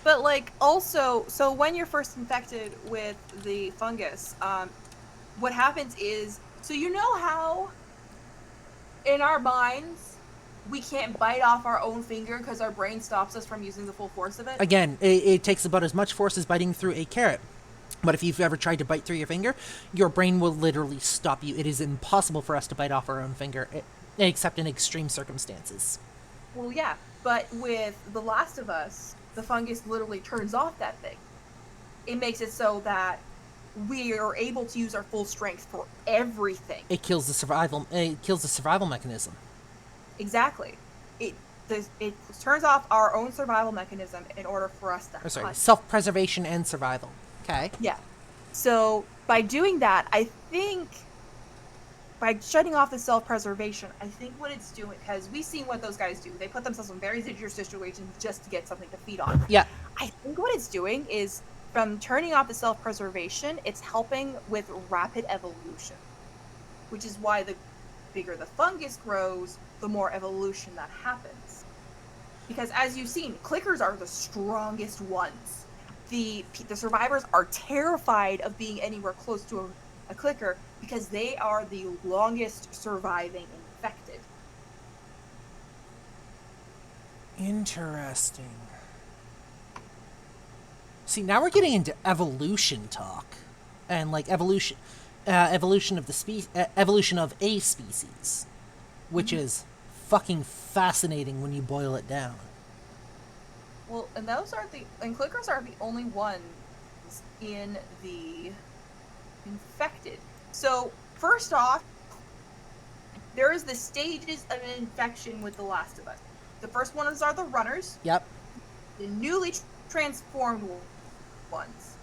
But like also, so when you're first infected with the fungus, what happens is, so you know how in our minds we can't bite off our own finger because our brain stops us from using the full force of it? Again, it takes about as much force as biting through a carrot. But if you've ever tried to bite through your finger, your brain will literally stop you. It is impossible for us to bite off our own finger, except in extreme circumstances. Well, yeah, but with The Last of Us, the fungus literally turns off that thing. It makes it so that we are able to use our full strength for everything. It kills the survival. It kills the survival mechanism. Exactly. It it turns off our own survival mechanism in order for us to Sorry, hunt. self-preservation and survival. Okay. Yeah. So by doing that, I think by shutting off the self-preservation, I think what it's doing, because we've seen what those guys do. They put themselves in very dangerous situations just to get something to feed on. Yeah. I think what it's doing is, from turning off the self-preservation, it's helping with rapid evolution, which is why the bigger the fungus grows, the more evolution that happens. Because as you've seen, clickers are the strongest ones. The survivors are terrified of being anywhere close to a clicker because they are the longest surviving infected. Interesting. See, now we're getting into evolution talk, and like evolution of the evolution of a species, which is fucking fascinating when you boil it down. Well, and clickers are the only ones in the infected. So first off, there is the stages of an infection with The Last of Us. The first ones are the runners, Yep. the newly transformed ones,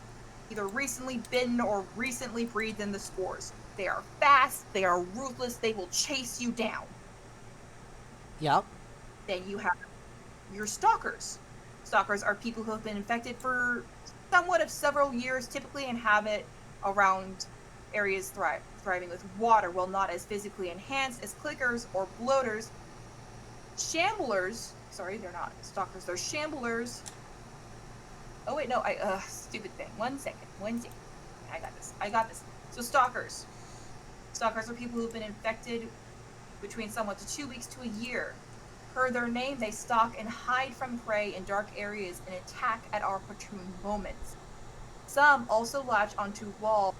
either recently bitten or recently breathed in the spores. They are fast, they are ruthless, they will chase you down. Yep. Then you have your stalkers. Stalkers are people who have been infected for somewhat of several years, typically inhabit around areas thriving with water, while not as physically enhanced as clickers or bloaters. Shamblers, sorry, they're not stalkers, they're shamblers. Oh wait, no, stupid thing. One second. I got this. So stalkers. Stalkers are people who've been infected between somewhat to 2 weeks to a year. Per their name, they stalk and hide from prey in dark areas and attack at opportune moments. Some also latch onto walls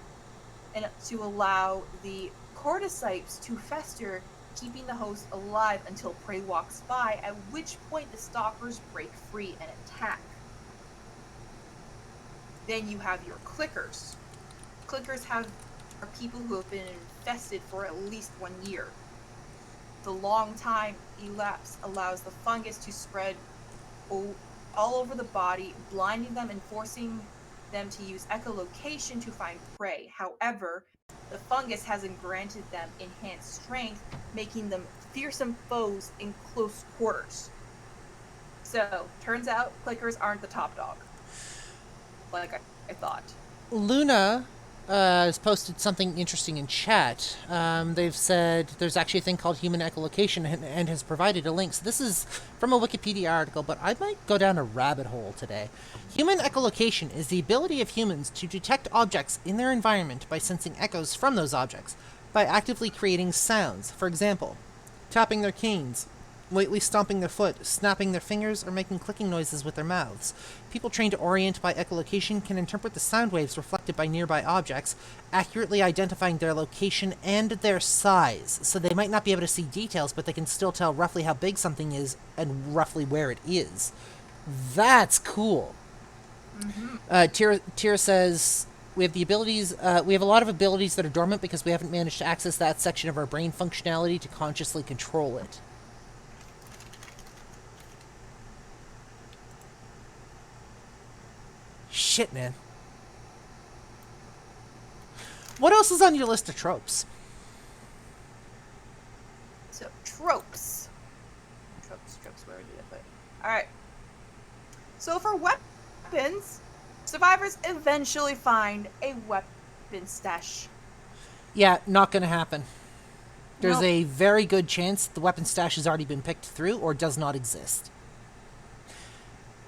and to allow the cordyceps to fester, keeping the host alive until prey walks by, at which point the stalkers break free and attack. Then you have your clickers. Clickers are people who have been infested for at least 1 year. The long time elapse allows the fungus to spread all over the body, blinding them and forcing them to use echolocation to find prey. However, the fungus hasn't granted them enhanced strength, making them fearsome foes in close quarters. So, turns out clickers aren't the top dog, like I thought. Luna has posted something interesting in chat. They've said there's actually a thing called human echolocation and has provided a link. So this is from a Wikipedia article, but I might go down a rabbit hole today. Human echolocation is the ability of humans to detect objects in their environment by sensing echoes from those objects, by actively creating sounds. For example, tapping their canes, lightly stomping their foot, snapping their fingers, or making clicking noises with their mouths. People trained to orient by echolocation can interpret the sound waves reflected by nearby objects, accurately identifying their location and their size. So they might not be able to see details, but they can still tell roughly how big something is and roughly where it is. That's cool. Tira says, we have the abilities. We have a lot of abilities that are dormant because we haven't managed to access that section of our brain functionality to consciously control it. Shit, man. What else is on your list of tropes? So, tropes. Tropes, where did I put it? Alright. So, for weapons, survivors eventually find a weapon stash. Yeah, not gonna happen. There's Nope. a very good chance the weapon stash has already been picked through or does not exist.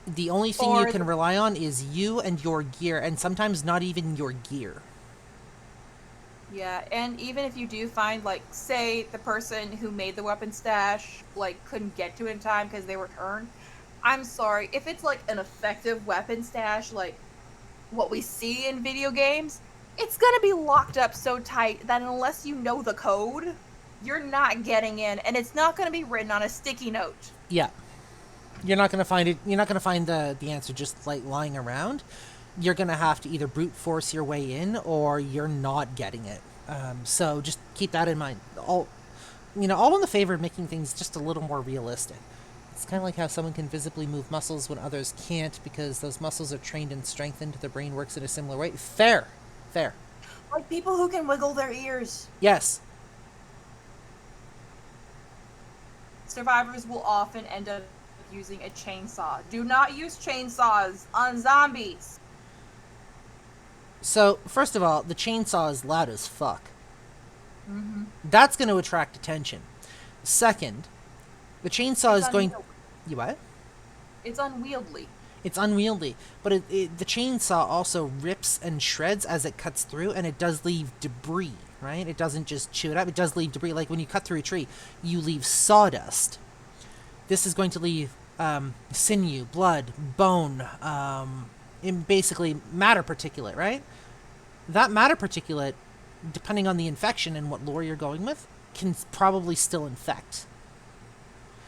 The only thing you can rely on is you and your gear, and sometimes not even your gear. Yeah, and even if you do find, like, say the person who made the weapon stash, like, couldn't get to it in time because they were turned, I'm sorry, if it's, like, an effective weapon stash, like what we see in video games, it's gonna be locked up so tight that unless you know the code, you're not getting in, and it's not gonna be written on a sticky note. Yeah. You're not going to find it. You're not going to find the answer just like lying around. You're going to have to either brute force your way in or you're not getting it. So just keep that in mind. All in the favor of making things just a little more realistic. It's kind of like how someone can visibly move muscles when others can't because those muscles are trained and strengthened. Their brain works in a similar way. Fair. Like people who can wiggle their ears. Yes. Survivors will often end up using a chainsaw. Do not use chainsaws on zombies. So, first of all, the chainsaw is loud as fuck. That's going to attract attention. Second, the chainsaw is going... You what? It's unwieldy. It's unwieldy, but the chainsaw also rips and shreds as it cuts through, and it does leave debris, right? It doesn't just chew it up, it does leave debris. Like when you cut through a tree, you leave sawdust. This is going to leave sinew, blood, bone, in basically matter particulate, right? That matter particulate, depending on the infection and what lore you're going with, can probably still infect.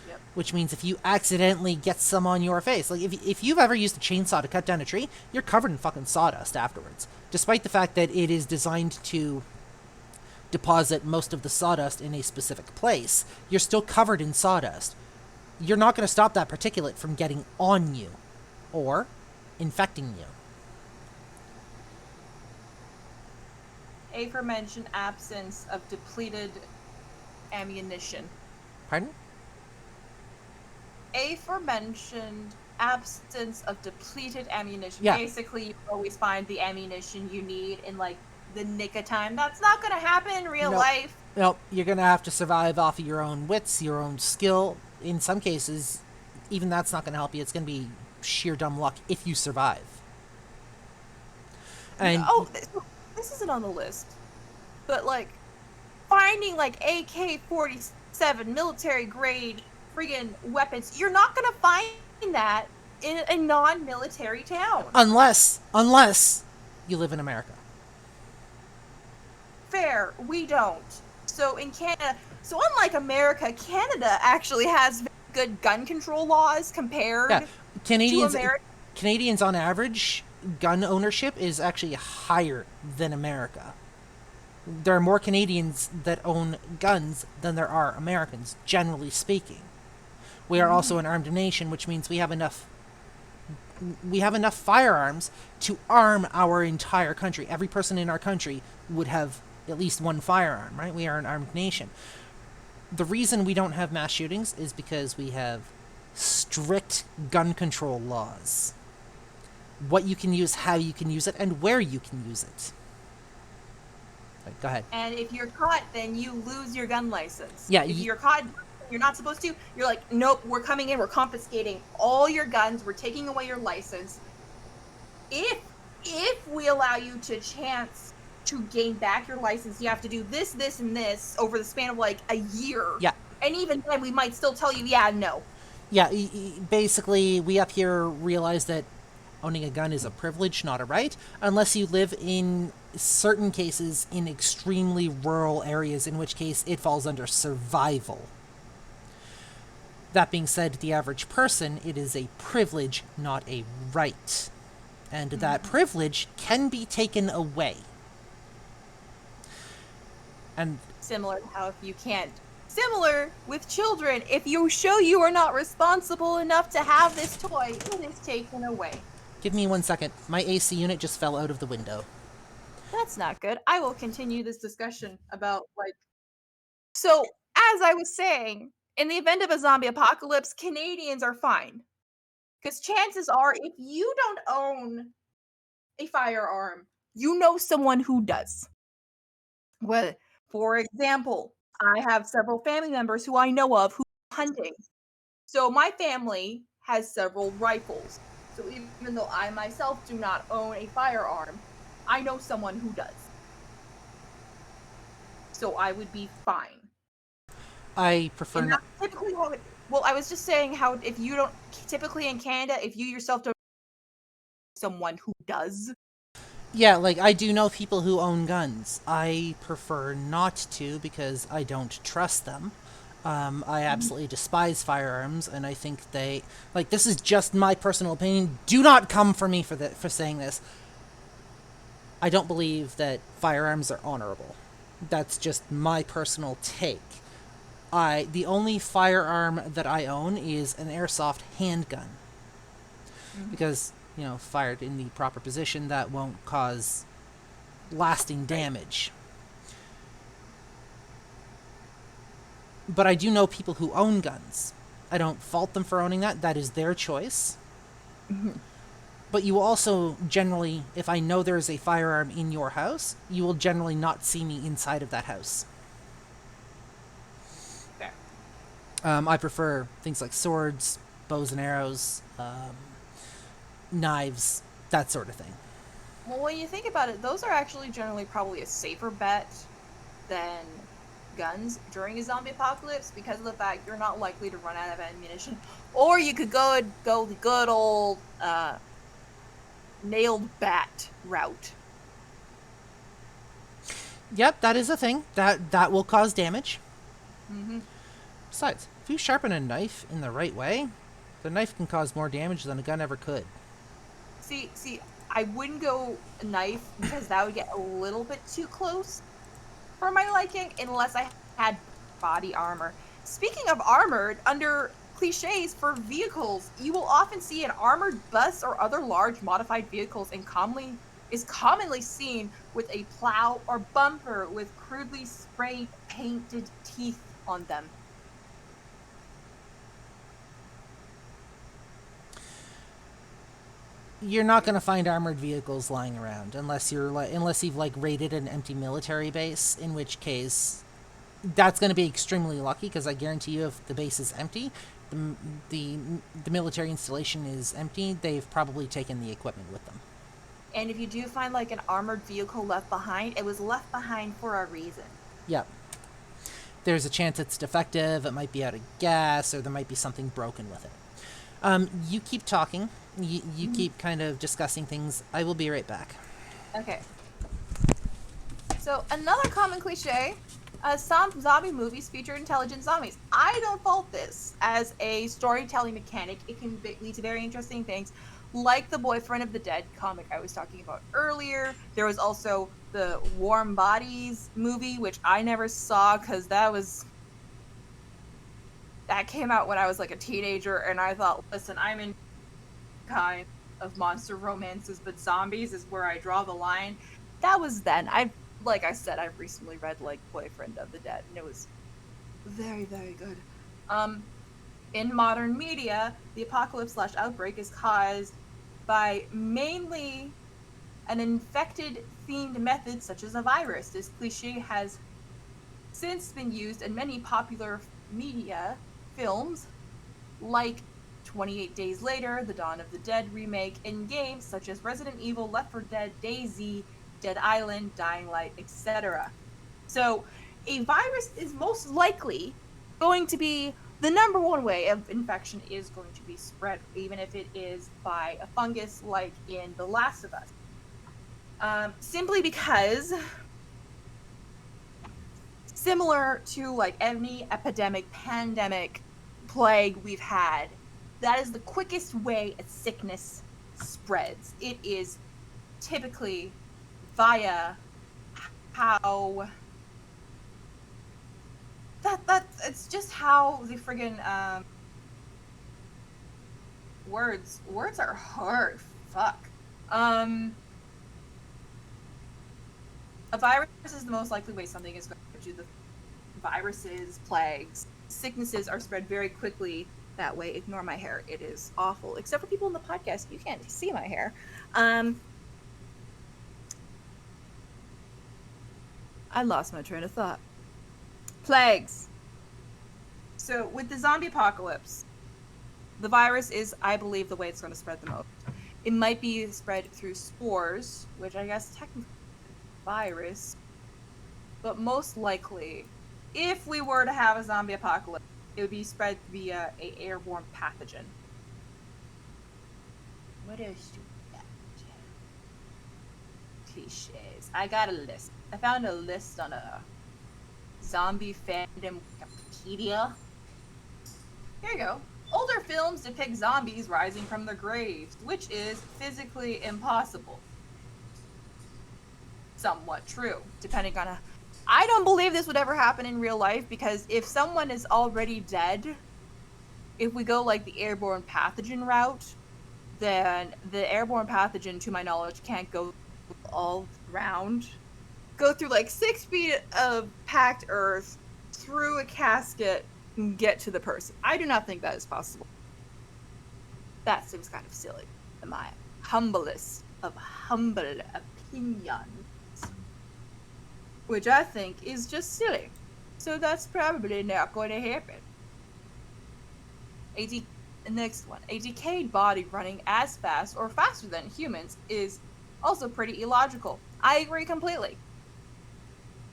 Yep. Which means if you accidentally get some on your face, like if you've ever used a chainsaw to cut down a tree, you're covered in fucking sawdust afterwards. Despite the fact that it is designed to deposit most of the sawdust in a specific place, you're still covered in sawdust. You're not going to stop that particulate from getting on you or infecting you. Aforementioned absence of depleted ammunition. Pardon? Aforementioned absence of depleted ammunition. Yeah. Basically, you always find the ammunition you need in, like, the nick of time. That's not going to happen in real life. No, you're going to have to survive off of your own wits, your own skill. In some cases, even that's not going to help you. It's going to be sheer dumb luck if you survive. And this isn't on the list, but like finding like AK-47 military grade friggin' weapons, you're not gonna find that in a non-military town. Unless you live in America. Fair, we don't. So in Canada, so unlike America, Canada actually has good gun control laws compared to America. Canadians on average, gun ownership is actually higher than America. There are more Canadians that own guns than there are Americans, generally speaking. We are also an armed nation, which means we have enough we have enough firearms to arm our entire country. Every person in our country would have at least one firearm, right? We are an armed nation. The reason we don't have mass shootings is because we have strict gun control laws. What you can use, how you can use it, and where you can use it. Right, go ahead. And if you're caught, then you lose your gun license. Yeah, If you're caught, you're not supposed to. You're like, nope, we're coming in, we're confiscating all your guns, we're taking away your license. If we allow you to chance to gain back your license, you have to do this, this, and this over the span of like a year. Yeah. And even then, we might still tell you, yeah, no. Yeah, basically, we up here realize that owning a gun is a privilege, not a right, unless you live in certain cases in extremely rural areas, in which case it falls under survival. That being said, the average person, it is a privilege, not a right. And that privilege can be taken away. And Similar to how if you can't. Similar with children, if you show you are not responsible enough to have this toy, it is taken away. give me 1 second. My AC unit just fell out of the window. That's not good. I will continue this discussion about, like... So, as I was saying, in the event of a zombie apocalypse, Canadians are fine. Because chances are, if you don't own a firearm, you know someone who does. Well, for example, I have several family members who I know of who are hunting. So my family has several rifles. So even though I myself do not own a firearm, I know someone who does. So I would be fine. I prefer And not. that's typically how it... Well, I was just saying how if you don't... Typically in Canada, if you yourself don't know someone who does... Yeah, like, I do know people who own guns. I prefer not to because I don't trust them. I absolutely despise firearms, and I think they... Like, this is just my personal opinion. Do not come for me for saying this. I don't believe that firearms are honorable. That's just my personal take. The only firearm that I own is an airsoft handgun. Because, fired in the proper position, that won't cause lasting damage. But I do know people who own guns. I don't fault them for owning that. That is their choice. But you will also generally, if I know there is a firearm in your house, you will generally not see me inside of that house. Fair. I prefer things like swords, bows and arrows, knives, that sort of thing. Well, when you think about it, those are actually generally probably a safer bet than guns during a zombie apocalypse because of the fact you're not likely to run out of ammunition. Or you could go the good old nailed bat route. Yep, that is a thing. That will cause damage. Mm-hmm. Besides, if you sharpen a knife in the right way, the knife can cause more damage than a gun ever could. See, I wouldn't go a knife because that would get a little bit too close for my liking unless I had body armor. Speaking of armored, under cliches for vehicles, you will often see an armored bus or other large modified vehicles and is commonly seen with a plow or bumper with crudely sprayed painted teeth on them. You're not going to find armored vehicles lying around unless you've raided an empty military base, in which case that's going to be extremely lucky because I guarantee you if the base is empty, the military installation is empty, they've probably taken the equipment with them. And if you do find an armored vehicle left behind, it was left behind for a reason. Yep. There's a chance it's defective, it might be out of gas, or there might be something broken with it. You keep talking. You keep kind of discussing things. I will be right back. Okay. So, another common cliche, some zombie movies feature intelligent zombies. I don't fault this. As a storytelling mechanic, it can lead to very interesting things, like the Boyfriend of the Dead comic I was talking about earlier. There was also the Warm Bodies movie, which I never saw because that came out when I was a teenager, and I thought, listen, I'm in kind. of monster romances, but zombies is where I draw the line. That was then. Like I said, I've recently read like Boyfriend of the Dead, and it was very, very good. Um, in modern media, the apocalypse slash outbreak is caused by mainly an infected themed method such as a virus. This cliche has since been used in many popular media films like 28 Days Later, The Dawn of the Dead remake, and games such as Resident Evil, Left 4 Dead, DayZ, Dead Island, Dying Light, etc. So, a virus is most likely going to be the number one way of infection is going to be spread, even if it is by a fungus like in The Last of Us. Simply because, similar to like any epidemic, pandemic, plague we've had, that is the quickest way a sickness spreads. It is typically via how that it's just how the friggin' words are hard. Fuck. A virus is the most likely way something is going to do. The viruses, plagues, sicknesses are spread very quickly that way. Ignore my hair. It is awful. Except for people in the podcast, you can't see my hair. I lost my train of thought. Plagues. So with the zombie apocalypse, the virus is, I believe, the way it's going to spread the most. It might be spread through spores, which I guess technically virus, but most likely, if we were to have a zombie apocalypse, it would be spread via a airborne pathogen. What else do we got? Cliches. I got a list. I found a list on a zombie fandom Wikipedia. Here you go. Older films depict zombies rising from their graves, which is physically impossible. Somewhat true, depending on I don't believe this would ever happen in real life, because if someone is already dead, if we go like the airborne pathogen route, then the airborne pathogen, to my knowledge, can't go all around. Go through like 6 feet of packed earth, through a casket, and get to the person. I do not think that is possible. That seems kind of silly, in my humblest of humble opinions. Which I think is just silly. So that's probably not going to happen. Next one. A decayed body running as fast or faster than humans is also pretty illogical. I agree completely.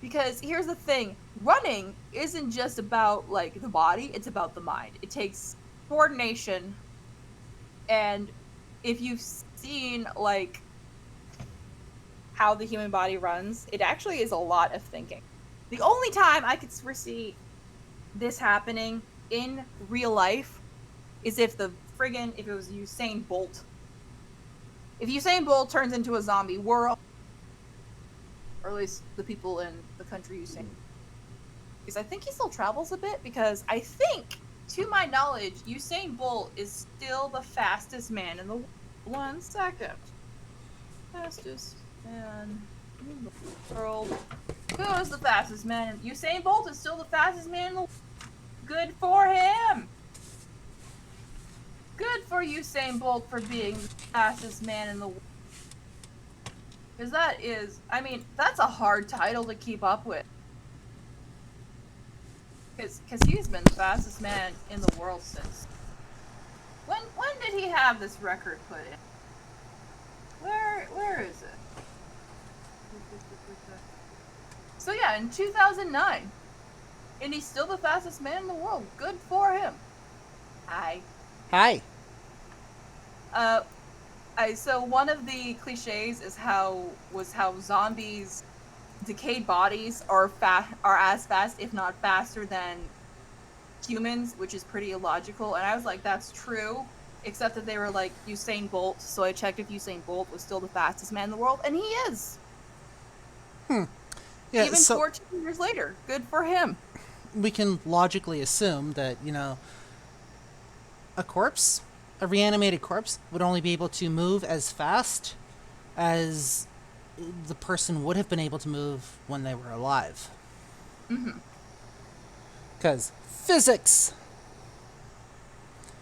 Because here's the thing. Running isn't just about, like, the body. It's about the mind. It takes coordination. And if you've seen, like, how the human body runs, it actually is a lot of thinking. The only time I could foresee this happening in real life is if it was Usain Bolt. If Usain Bolt turns into a zombie world, or at least the people in the country Usain, because I think he still travels a bit, because I think, to my knowledge, Usain Bolt is still the fastest man in the world. 1 second. Fastest man in the world. Who is the fastest man? Usain Bolt is still the fastest man in the world. Good for him! Good for Usain Bolt for being the fastest man in the world. Because that's a hard title to keep up with. Because he's been the fastest man in the world since... When did he have this record put in? Where is it? So yeah, in 2009. And he's still the fastest man in the world. Good for him. Hi. So one of the cliches is how zombies' decayed bodies are as fast, if not faster, than humans, which is pretty illogical. And I was like, that's true, except that they were like Usain Bolt. So I checked if Usain Bolt was still the fastest man in the world, and he is. Yeah, even 14 years later. Good for him. We can logically assume that, a corpse a reanimated corpse would only be able to move as fast as the person would have been able to move when they were alive. Mm-hmm. Because physics!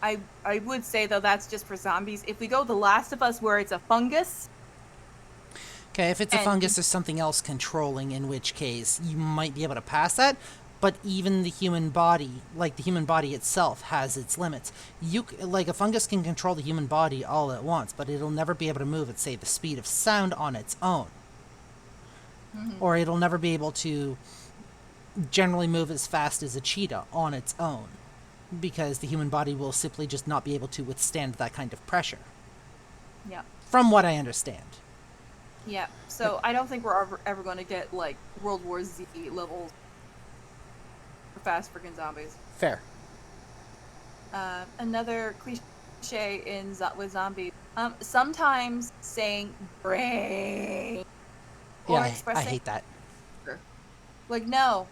I would say, though, that's just for zombies. If we go The Last of Us, where it's a fungus... Okay, if it's a fungus or something else controlling, in which case you might be able to pass that, but even the human body, like the human body itself, has its limits. Like, a fungus can control the human body all at once, but it'll never be able to move at, say, the speed of sound on its own. Mm-hmm. Or it'll never be able to generally move as fast as a cheetah on its own, because the human body will simply just not be able to withstand that kind of pressure. Yeah. From what I understand. Yeah, so I don't think we're ever going to get, like, World War Z levels for fast freaking zombies. Fair. Another cliche with zombies. Sometimes saying brain or Yeah, I expressing... hate that. Like, no.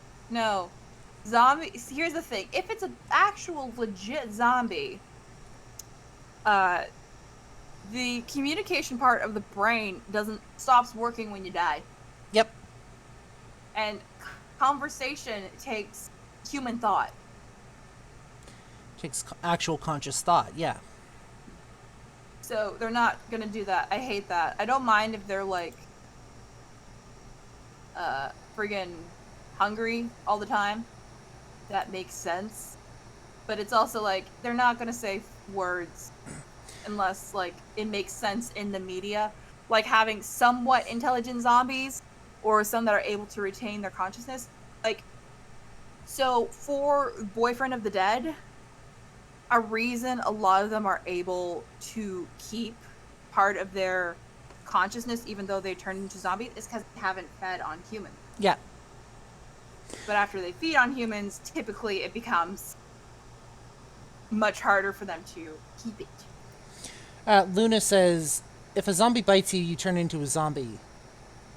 Zombie... Here's the thing. If it's an actual legit zombie, the communication part of the brain stops working when you die. Yep. And conversation takes human thought. Takes actual conscious thought, yeah. So they're not gonna do that. I hate that. I don't mind if they're like friggin' hungry all the time. That makes sense. But it's also like they're not gonna say words unless like it makes sense in the media. Like having somewhat intelligent zombies or some that are able to retain their consciousness. Like, so for Boyfriend of the Dead, a reason a lot of them are able to keep part of their consciousness even though they turn into zombies is because they haven't fed on humans. Yeah. But after they feed on humans, typically it becomes much harder for them to keep it. Luna says, if a zombie bites you, you turn into a zombie.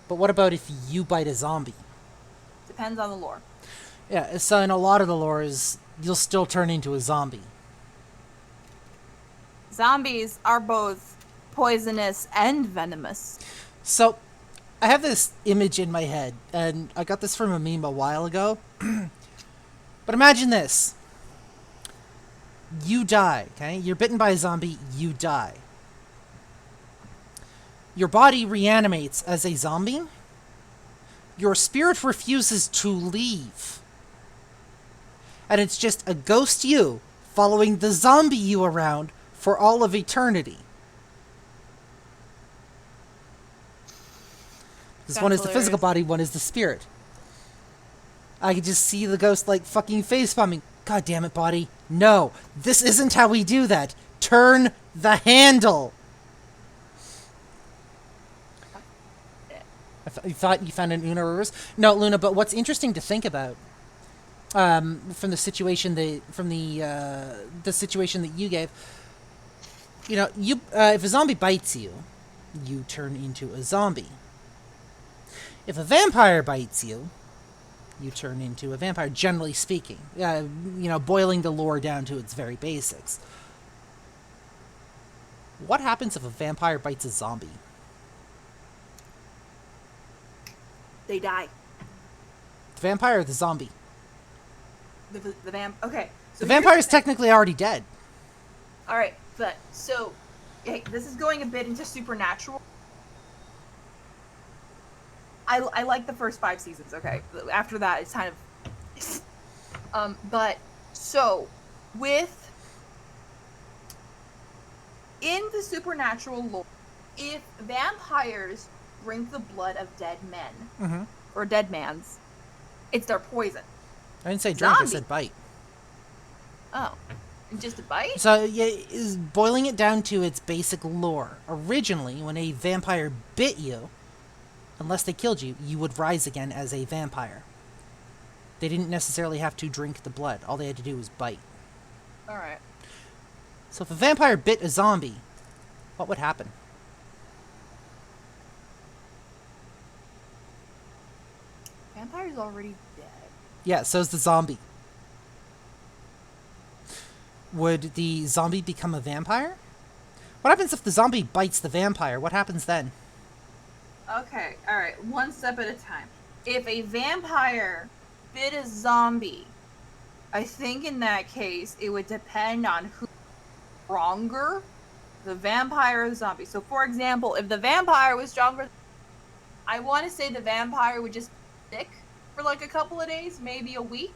But what about if you bite a zombie? Depends on the lore. Yeah, so in a lot of the lores, you'll still turn into a zombie. Zombies are both poisonous and venomous. So, I have this image in my head, and I got this from a meme a while ago. But imagine this. You die, okay? You're bitten by a zombie, you die. Your body reanimates as a zombie. Your spirit refuses to leave. And it's just a ghost you following the zombie you around for all of eternity. Because one is the physical body, one is the spirit. I could just see the ghost like fucking facepalming. God damn it, body. No, this isn't how we do that. Turn the handle. You thought you found an Uno reverse? No, Luna, but what's interesting to think about from the situation the situation that you gave, you know, if a zombie bites you, you turn into a zombie. If a vampire bites you, you turn into a vampire, generally speaking. You know, boiling the lore down to its very basics. What happens if a vampire bites a zombie? They die. The vampire or the zombie? Okay. So the vampire is technically already dead. Alright, but, so, hey, this is going a bit into supernatural. I like the first 5 seasons, okay? After that, it's kind of... but, so, in the supernatural lore, if vampires drink the blood of dead men, or dead mans, it's their poison. I didn't say drink, I said bite. Oh. Just a bite? So, yeah, is boiling it down to its basic lore. Originally, when a vampire bit you, unless they killed you, you would rise again as a vampire. They didn't necessarily have to drink the blood. All they had to do was bite. Alright. So if a vampire bit a zombie, what would happen? Vampire's already dead. Yeah, so's the zombie. Would the zombie become a vampire? What happens if the zombie bites the vampire? What happens then? Okay, alright, one step at a time. If a vampire bit a zombie, I think in that case it would depend on who's stronger, the vampire or the zombie. So, for example, if the vampire was stronger, I want to say the vampire would just be sick for like a couple of days, maybe a week,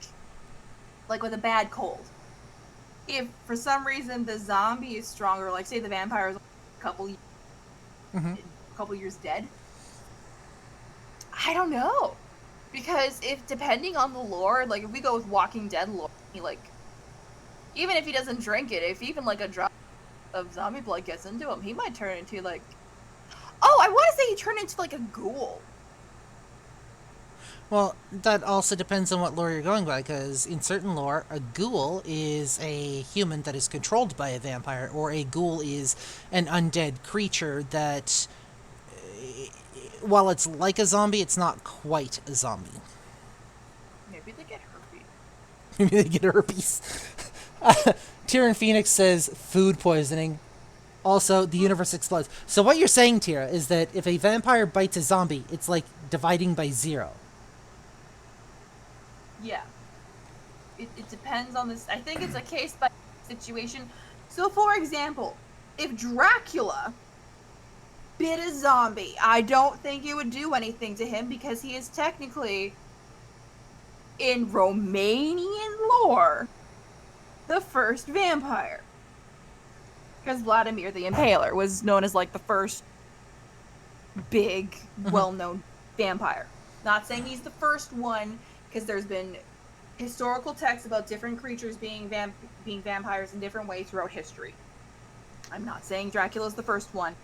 like with a bad cold. If for some reason the zombie is stronger, like say the vampire is a couple years dead, I don't know. Because if depending on the lore, like if we go with Walking Dead lore, like even if he doesn't drink it, if even like a drop of zombie blood gets into him, he might turn into like, oh, I want to say he turned into like a ghoul. Well, that also depends on what lore you're going by, because in certain lore, a ghoul is a human that is controlled by a vampire, or a ghoul is an undead creature that, while it's like a zombie, it's not quite a zombie. Maybe they get herpes. Maybe they get herpes. Tyrion Phoenix says food poisoning. Also, the universe explodes. So what you're saying, Tira, is that if a vampire bites a zombie, it's like dividing by 0. Yeah. It depends on this. I think it's a case by situation. So, for example, if Dracula bit a zombie, I don't think it would do anything to him because he is technically, in Romanian lore, the first vampire. Because Vladimir the Impaler was known as like the first big, well-known vampire. Not saying he's the first one, because there's been historical texts about different creatures being vampires in different ways throughout history. I'm not saying Dracula's the first one.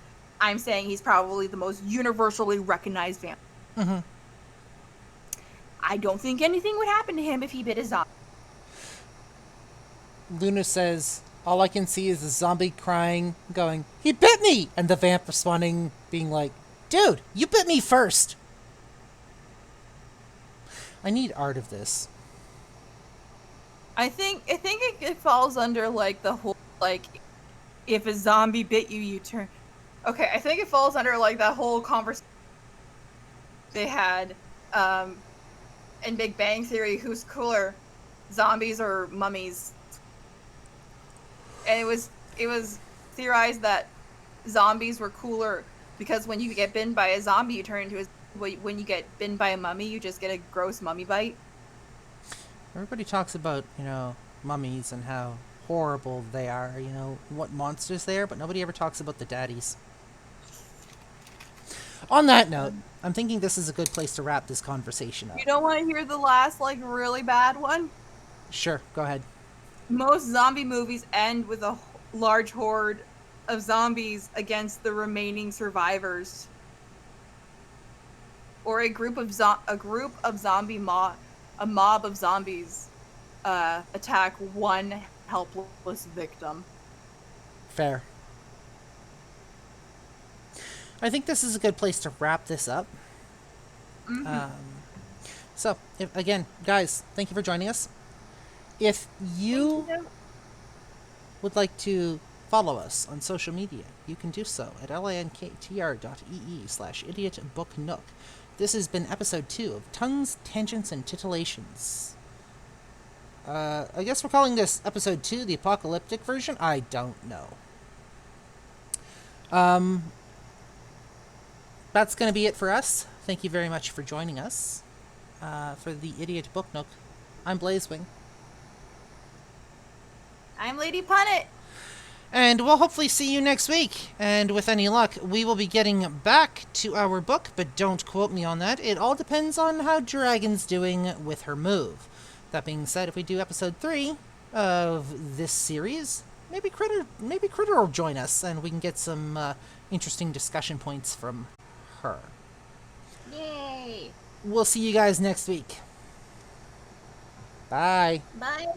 I'm saying he's probably the most universally recognized vampire. I don't think anything would happen to him if he bit a zombie. Luna says, all I can see is the zombie crying, going, he bit me! And the vamp responding, being like, dude, you bit me first! I need art of this. I think it falls under like the whole like if a zombie bit you, you turn. Okay, I think it falls under like that whole conversation they had in Big Bang Theory. Who's cooler, zombies or mummies? And it was theorized that zombies were cooler because when you get bitten by a zombie, you turn into a. When you get bitten by a mummy, you just get a gross mummy bite. Everybody talks about, mummies and how horrible they are, what monsters they are, but nobody ever talks about the daddies. On that note, I'm thinking this is a good place to wrap this conversation up. You don't want to hear the last, like, really bad one? Sure, go ahead. Most zombie movies end with a large horde of zombies against the remaining survivors. Or a mob of zombies attack one helpless victim. Fair. I think this is a good place to wrap this up. So, again, guys, thank you for joining us. If you would like to follow us on social media, you can do so at linktr.ee/idiotbooknook. This has been episode 2 of Tongues, Tangents, and Tittilations. I guess we're calling this episode 2 the apocalyptic version? I don't know. That's going to be it for us. Thank you very much for joining us. For the Idiot Book Nook, I'm Blazewing. I'm Lady Punnet. And we'll hopefully see you next week. And with any luck, we will be getting back to our book, but don't quote me on that. It all depends on how Dragon's doing with her move. That being said, if we do episode 3 of this series, maybe Critter will join us, and we can get some interesting discussion points from her. Yay! We'll see you guys next week. Bye. Bye.